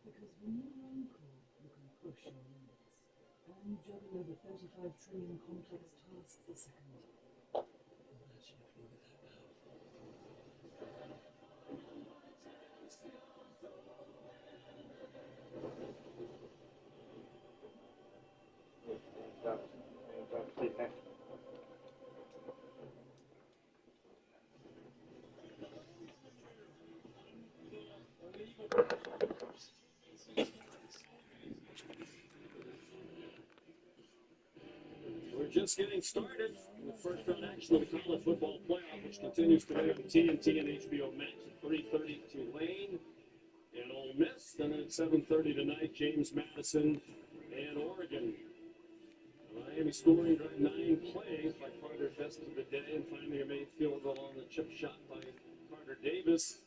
S20: Because when you're on call, you can push your limits. And juggle over 35 trillion complex tasks a second. Imagine if you were that powerful.
S12: We're just getting started in the first round action of the college football playoff, which continues today on TNT and HBO Max at 3:30 Tulane and Ole Miss. Then at 7:30 tonight, James Madison and Oregon. Miami scoring drive 9 plays by Carter best of the day, and finally a made field goal on the chip shot by Carter Davis.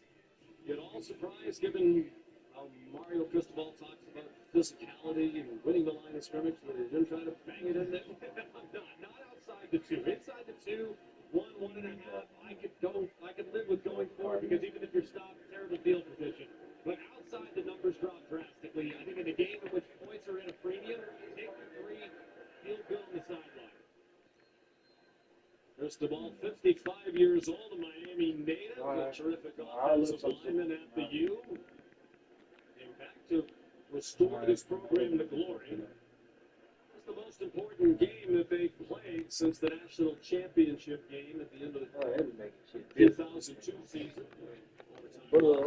S12: Yet all surprised given how Mario Cristobal talks about physicality and winning the line of scrimmage, that he didn't try to bang it in there. Not outside the 2. Inside the 2, 1.5. I could live with going for it, because even if you're stopped, terrible field position. But outside, the numbers drop drastically. I think in a game in which points are in a premium, take the 3, feel good on the sideline. Cristobal, 55 years old, a Miami native, a terrific offensive lineman at the U. Came back to restore this program to glory. It's the most important game that they've played since the national championship game at the end of the 2002 season.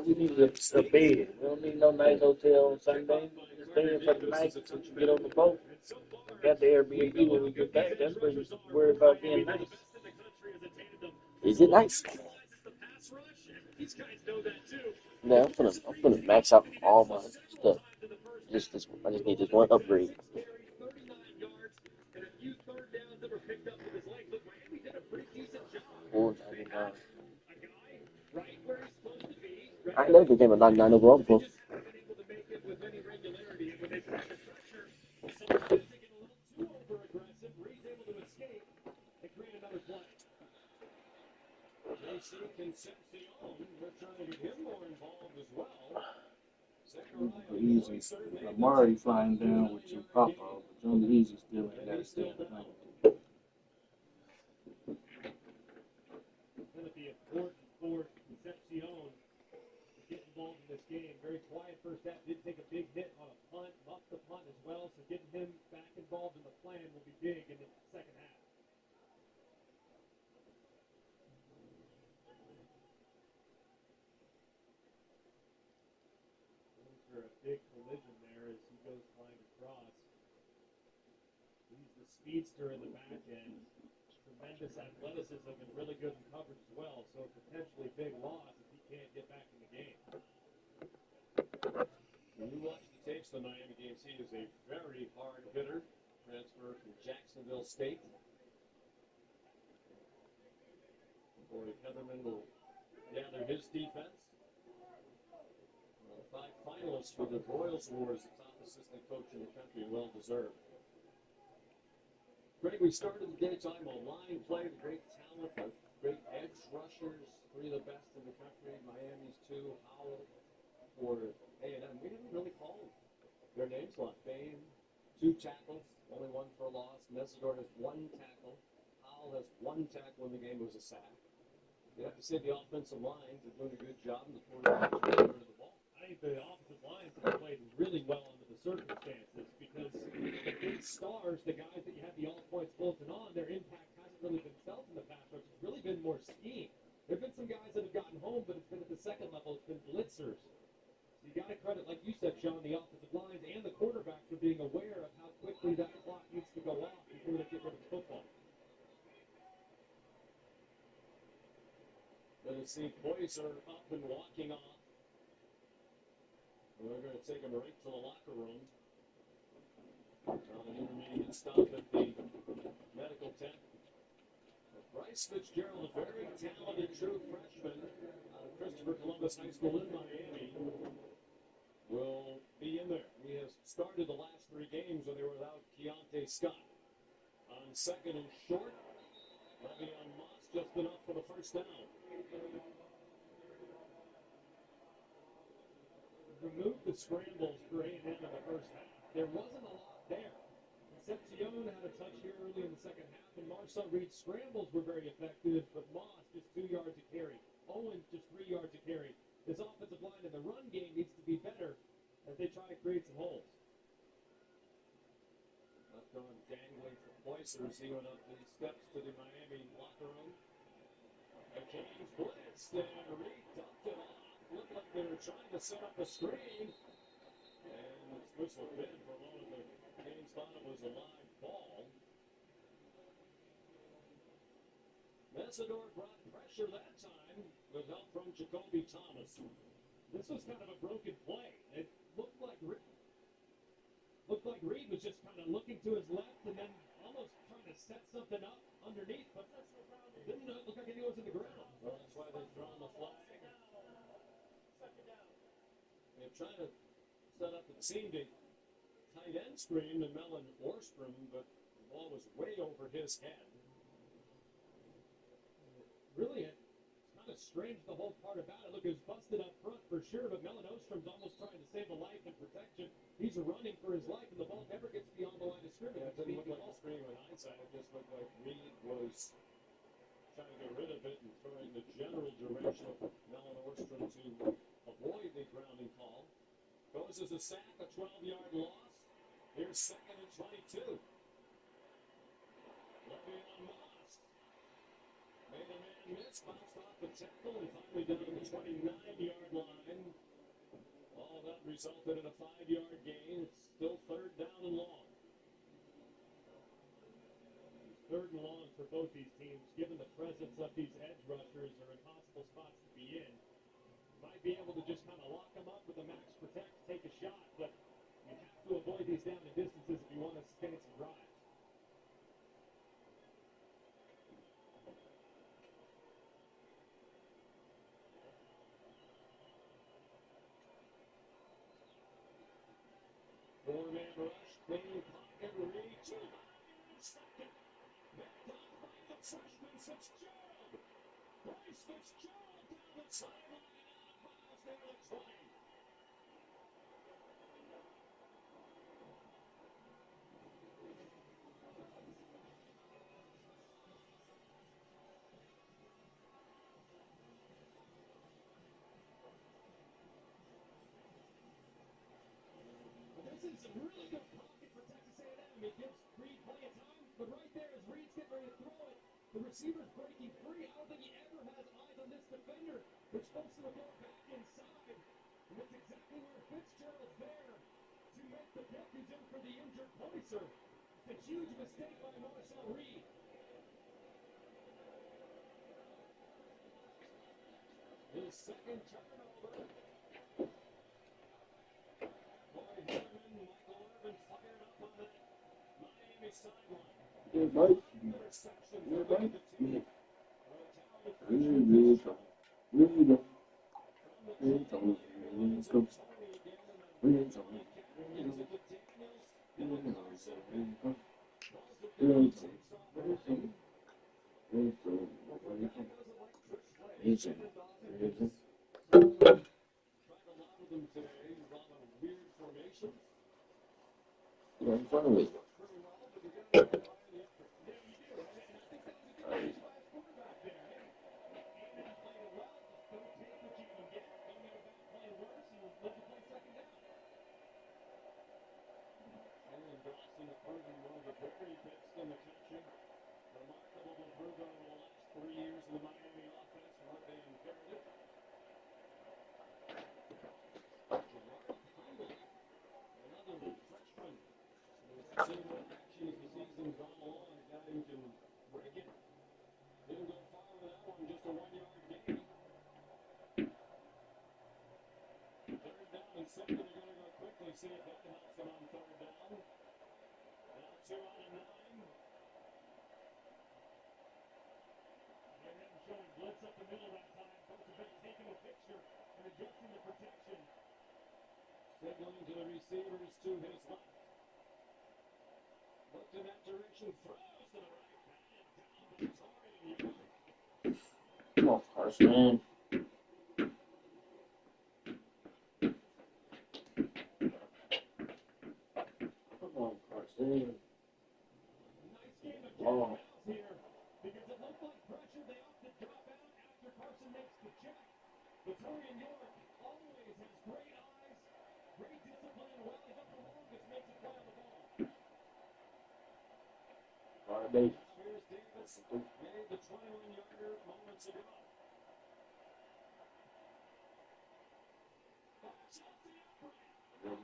S7: We need a bed. We don't need no nice hotel on Sunday. Just stay in for the night so you get on the boat. Got the Airbnb when we get back. That's where we worry about being nice. Is it nice? No, I'm gonna max out all my stuff. Just this one. I just need this one upgrade. $4.99. I know the game at 99 overall before.
S8: Easy. Amari flying down with your papa, but Johnny Easy still ain't got a damn thing.
S12: Going to be important for Concepcion to get involved in this game. Very quiet first half. Did take a big hit on a punt, muffed the punt as well. So getting him back involved in the plan will be big in the second half.
S5: a big collision there as he goes flying across. He's the speedster in the back end. Tremendous athleticism and really good in coverage as well. So a potentially big loss if he can't get back in the game.
S12: When you watch the tapes of the Miami games, he is a very hard hitter. Transfer from Jacksonville State. Corey Heatherman will gather his defense. One of the 5 finalists for the Royals Awards, the top assistant coach in the country, well deserved. Greg, we started the day talking about line play, the great talent, the great edge rushers, 3 of the best in the country. Miami's 2, Howell for A&M. We haven't really called their names a lot. Bain, 2 tackles, only 1 for a loss. Mesidor has 1 tackle. Howell has 1 tackle in the game. It was a sack. You have to say the offensive lines are doing a good job in the quarterback return of the ball.
S5: I think the offensive lines have played really well under the circumstances because the big stars, the guys that you have the all-points bulletin on, their impact hasn't really been felt in the pass rush. It's really been more scheme. There have been some guys that have gotten home, but it's been at the second level. It's been blitzers. So you got to credit, like you said, Sean, the offensive lines and the quarterbacks for being aware of how quickly that clock needs to go off before they get rid of the football.
S12: Then you see Poyser up and walking off. And we're going to take him right to the locker room. On an intermediate stop at the medical tent. Bryce Fitzgerald, a very talented true freshman out of Christopher Columbus High School in Miami, will be in there. He has started the last 3 games when they were without Keontae Scott. On second and short, Le'Veon Moss just enough for the first down.
S5: Remove the scrambles for A&M in the first half. There wasn't a lot there. Concepcion had a touch here early in the second half, and Marcel Reed's scrambles were very effective, but Moss just 2 yards a carry. Owen just 3 yards a carry. This offensive line in the run game needs to be better as they try to create some holes.
S12: Left arm dangling for Poyser as he went up the steps to the Miami locker room. The Canes blitzed, and Reed dumped it off. Looked like they were trying to set up a screen. And it's whistled in for a moment. The Canes thought it was a live ball. Mesidor brought pressure that time with help from Jacoby Thomas.
S5: This was kind of a broken play. It looked like Reed was just kind of looking to his left and then almost trying to set something up underneath, but didn't look like he was in the ground.
S12: Well, that's why they've thrown the flag. They're trying to set up, it seemed, a tight end screen to Melon Orstrom, but the ball was way over his head.
S5: Really, it's kind of strange the whole part about it. Look, it was busted up front for sure, but Melon Ostrom's almost trying to save a life and protection. He's running for his life, and the ball never gets beyond the line of scrimmage.
S12: Yeah, it didn't look like a screen with hindsight. It just looked like Reed was trying to get rid of it and throwing the general direction of Melon Orstrom to avoid the grounding call. Goes as a sack, a 12-yard loss. Here's second and 22. Le'Veon Moss made a man miss, bounced off the tackle, and finally down to the 29-yard line. All that resulted in a 5-yard gain. It's still third down and long.
S5: Third and long for both these teams, given the presence of these edge rushers are impossible spots to be in. Might be able to just kind of lock them up with a max protect, take a shot, but you have to avoid these down and distances if you want to sustain some drives.
S12: Four-man rush, clean pocket, Reed, 2 behind, second. Backed off by the freshman Fitzgerald. Bryce Fitzgerald down the sideline and out of bounds near the 20.
S5: This is a really good pocket for Texas A&M. It gives Reed plenty of time, but right there as Reed's getting ready to throw it, the receiver's breaking free. I don't think he ever has eyes on this defender, which forces him to go back inside.
S12: And that's exactly where Fitzgerald's there to make the pick. He's in for the injured Poyser. It's a huge mistake by Marcel Reed. His second turnover. Boy, Hillerman, Michael Irvin fired up on that Miami sideline.
S3: Yeah, mate.
S12: Interception
S3: Yeah,
S12: for
S3: mate.
S12: the team.
S3: Really go. Really go. Really go. Really go. Really go. In front of me.
S12: Jalen Dawson has proven one of the very best in the country. Remarkable improvement over the last 3 years in the Miami offense from what they inherited. Gerard Hundley, another freshman, who's seen more action as the season's gone along. A guy who can break it. Didn't go far with that one, just a 1-yard gain. Third down and 7. They're going to go quickly, see if that helps them on third down. Now 2 out of 9. They have showing blitz up the middle that time. Coach Beck taking a picture and adjusting the protection. Signaling to the receivers to his left. Looked in that direction, throws to the right. Batted down by Torian York.
S3: Come on, Carson. Come on, Carson.
S12: Nice game of Miles here because it looked like pressure. They opted to drop out after Carson makes the check. But Torian York always has great eyes, great discipline, and rallies up the longest, makes a play on the ball.
S3: Garbage.
S12: Here's Davis, made the 21-yarder moments ago.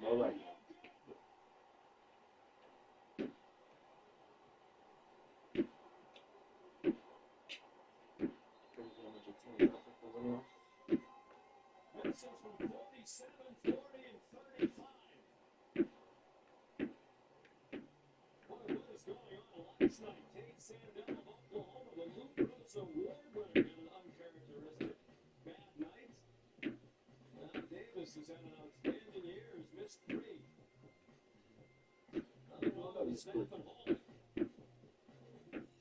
S3: All right.
S12: Misses from 47, 40, and 35. Boy, what is going on last night? Tate Sandell of Oklahoma, the Lou Groza Warburg, had an uncharacteristic bad night. Now Davis has had an outstanding year, has missed 3. Another one with Stephen Hall.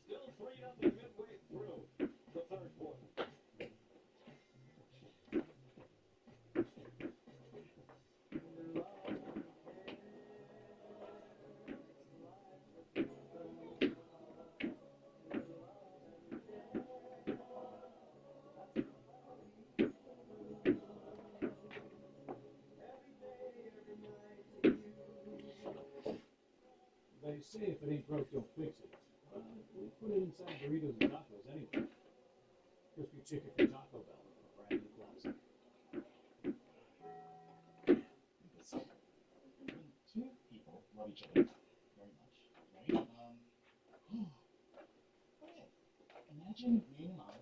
S12: Still 3-0 midway through the third quarter.
S5: They say if it ain't broke, don't fix it. We put it inside burritos and tacos anyway. Crispy chicken from Taco Bell, a brand new classic.
S19: So, when two people love each other very much, right? Okay, imagine me and mom.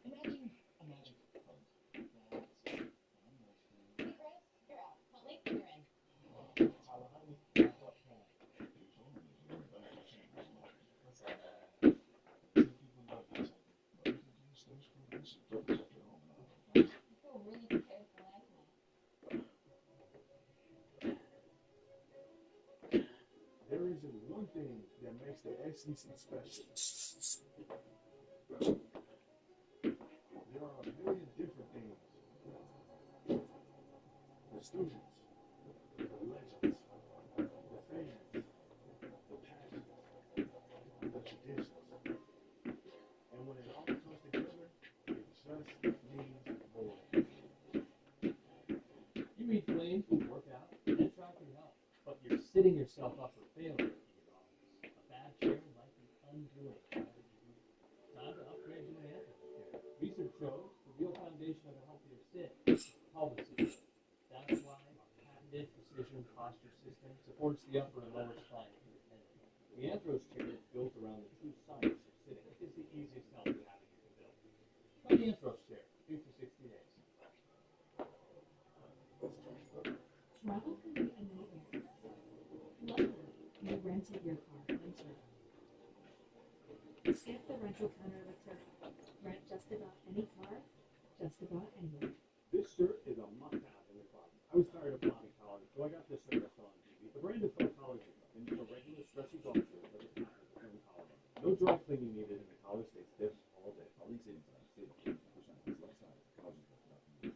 S19: Imagine a magic code that my boyfriend.
S17: Hey, Chris, you're out. Huntley, you're in.
S19: Tyler Huntley, locked up for life. You told me you were about to change his mind. Listen, two people love each other. But you can use those programs to protect your home and all.
S17: I feel really prepared for life now.
S5: There isn't one thing that makes the SEC special. There are a million different things. The students, the legends, the fans, the passion, the traditions. And when it all comes together, it just means more.
S4: You eat clean, work out, and try for help, but you're setting yourself up for failure if you get wrong. A bad chair might be undoing whatever you do. Time to upgrade to an Anthony chair. Research shows the real foundation of a healthier sit. Pelvic system. That's why our patented precision posture system supports the upper and lower spine independently. The Anthros chair is built around the two sides of sitting. It's the easiest healthy habit you can build. Try the Anthros chair. Do for 60 days.
S6: Travel can be a nightmare. Luckily, you rented your car on Turk. Skip the rental counter with Turk. Rent just about any car, just about anywhere.
S5: This shirt is a must-have in the closet. I was tired of floppy collars, so I got this shirt I saw on TV. The brand is called Collar Zero, and it's a regular stretchy golf shirt, but it's packed with thin collar. No dry cleaning needed, and the collar stays stiff all day. All these things are save 50% less size. Collar Zero.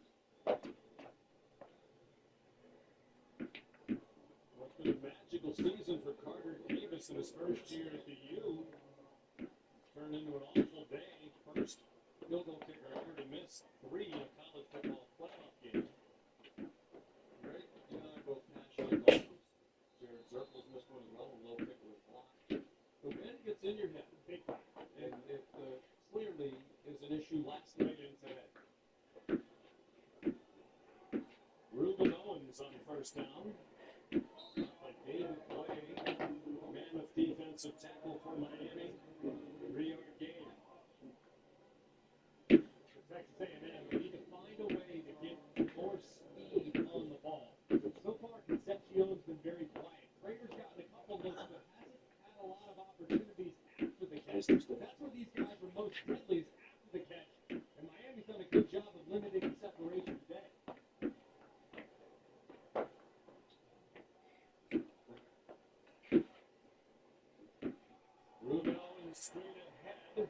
S12: What's been a magical season for Carter Davis in his first year at the U. Turned into an awful day. First field goal kicker ever to miss 3 in a college football playoff game. Right? You and I are both passionate golfers. Jared Zirkles missed one as well, a low kick was blocked. The wind gets in your head, big time. And it clearly is an issue last night and today. Reuben Owens on first down. By David Clay, mammoth defensive tackle for Miami. 3-yard gain. For Texas A&M, we need to find a way to get more speed on the ball. So far, Concepcion's been very quiet. Prater's gotten a couple looks, but hasn't had a lot of opportunities after the catch. That's where these guys were most friendly, is after the catch. And Miami's done a good job of limiting the separation today. Reuben Owens straight ahead.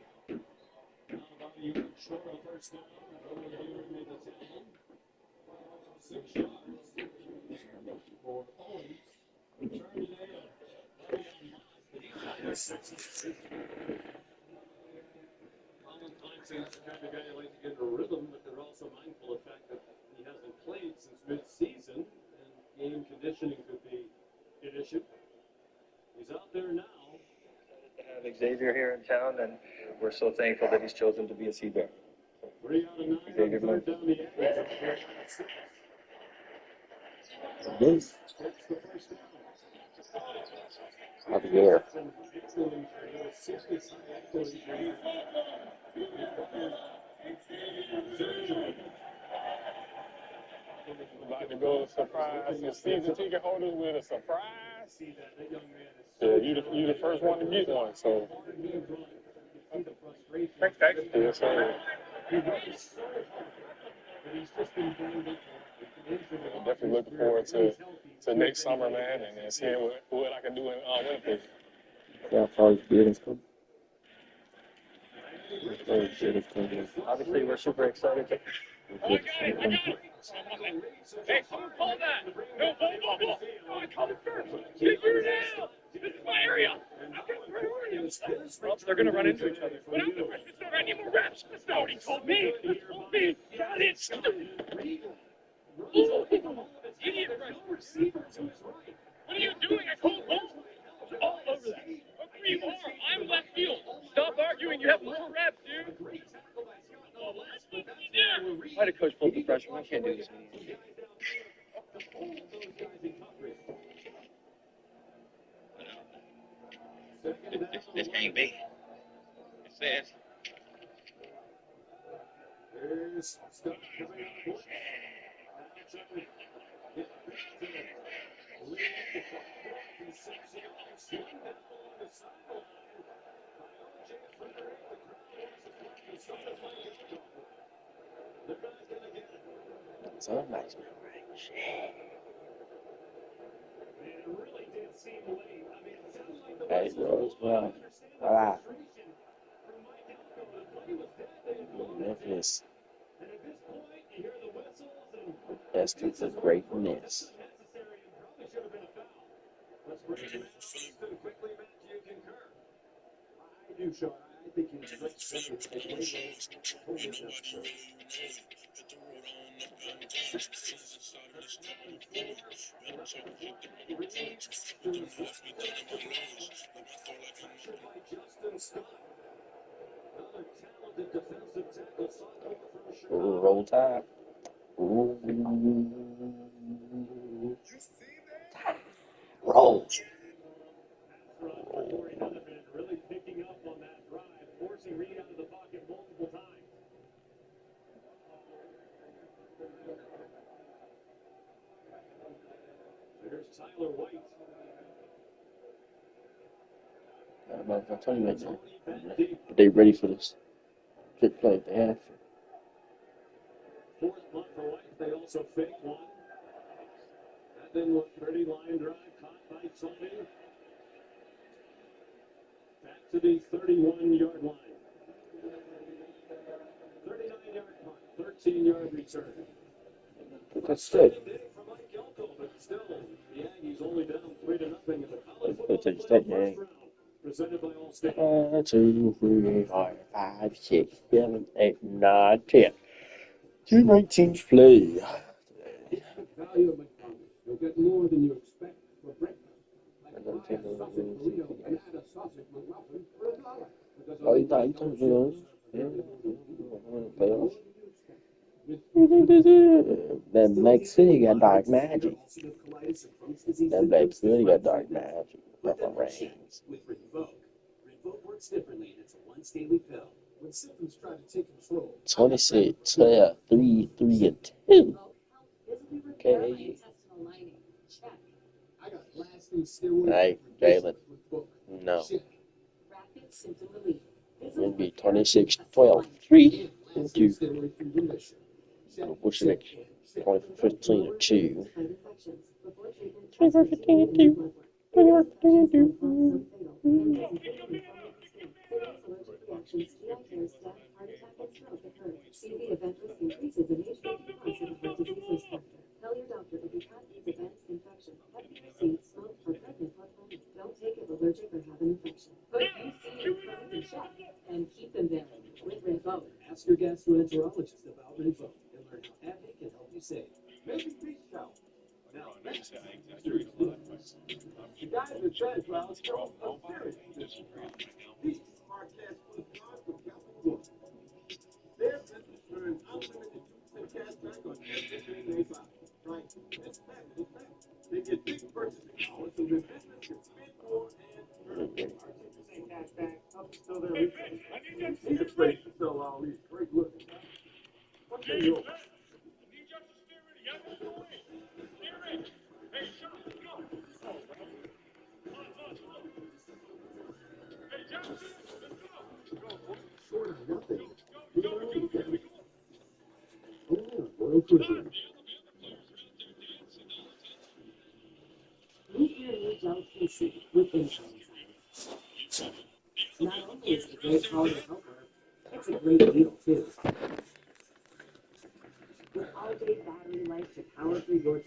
S12: Now about a yard short of first down. Owen Beard made the tackle. 6 yards for Owens. Return today of Le'Veon Moss, but he's not your 6. Colin Clancy's the kind of guy who likes to get in a rhythm, but they're also mindful of the fact that he hasn't played since mid-season, and game conditioning could be an issue. He's out there now.
S15: Have Xavier here in town, and we're so thankful that he's chosen to be a Sea Bear.
S12: 3 out of 9 on
S15: Xavier
S12: third down the edge.
S15: This
S12: That's the first down.
S15: Javier.
S22: About to go surprise some season ticket holders with a surprise. Yeah, you the first one to get one, so. Thanks, guys. Yes, sir. I'm definitely looking forward to next summer, man, and seeing what I can do in Winnipeg.
S15: Yeah, probably bearding's cool. Obviously, we're super excited.
S22: Oh, I got it. Hey, someone call that. No, whoa. No, I called it first. Figure it out. This is my area. I'm going to priority. Well, they're going to run into each other. But I'm the freshman starter. I need more reps. That's not what he told me. Got it. Idiot freshman. What are you doing? I called home. All over that. Look where you are. I'm left field. Stop arguing. You have more reps, dude.
S15: I had a coach pull up the freshman. I can't do this anymore.
S22: This can't be. It says.
S12: There's stuff coming up.
S15: It's all nice, man. Hey, bro, as well. All right. Memphis. Destined for greatness.
S12: I do, Sean. I think he was a great Justin Scott. Another talented defensive tackle.
S7: Ooh, roll tide. Ooh. Roll.
S5: Corey Donovan really picking up on that drive, forcing Reed out of the pocket multiple times. There's Tyler White.
S7: I told you right now. They ready for this trick play they have.
S5: Fourth punt for White. They also fake one. That didn't look pretty. Line drive caught by Tony. Back to the 31-yard line. 39-yard punt, 13-yard return.
S7: That's good.
S5: For Mike Elko, but still, the Aggies only down 3-0 in the college
S7: Let's take a step, man.
S5: presented by Allstate.
S7: 1, 2, 3, 4, 5, 6, 7, 8, 9, 10. 219th play.
S3: Value of McDonald's. You'll get more than you expect for breakfast. Like fry a sausage burrito and add a sausage McMuffin for $1. Because
S7: Oh, you thought you told me playoffs? That Lake City got dark magic. That Lake City got dark magic. Purple rains.
S16: With Rinvoq. Rinvoq works differently, and it's a once daily pill. When symptoms try to take control.
S7: 26, 12, 3, 3, and 2. Okay.
S16: I got lasting steroid.
S7: Hey, Jalen. No.
S6: Rapid symptom relief.
S7: It's going to be 26, 12, 3, and 2. What's the next? 15 and 2. 24, 15 and 2. 24, 15 and 2.
S6: Reactions, GI tears, death, heart attack, and stroke occur. CV event risk increases in age 55 of heart disease risk factor. Tell your doctor if you've had these events, infection, Hep B, C, smoke, or pregnant plus women. Don't take if allergic or have an infection. Put UC and Crohn's in check and keep them there with Rinvoq. Ask your gastroenterologist about Rinvoq and learn how AbbVie can help you save.
S3: Maybe beach towel. Now, that's serious look. The guy in the bed, well, it's called a serious. These Marquez food cards with Catholic Wood. Their business earns unlimited juice and cash back on everything they buy. Right? It's back. They get big purchasing power so their business can spend more and earn more. Our 2% cash back up until their return. Need a place to sell all these great looking guys. What's in yours? Short of nothing. You know, Royal Caribbean.
S6: Meet your new Gel PC with Insulin. Not only is it a great quality helper, it's a great deal too. With all-day battery life to power through your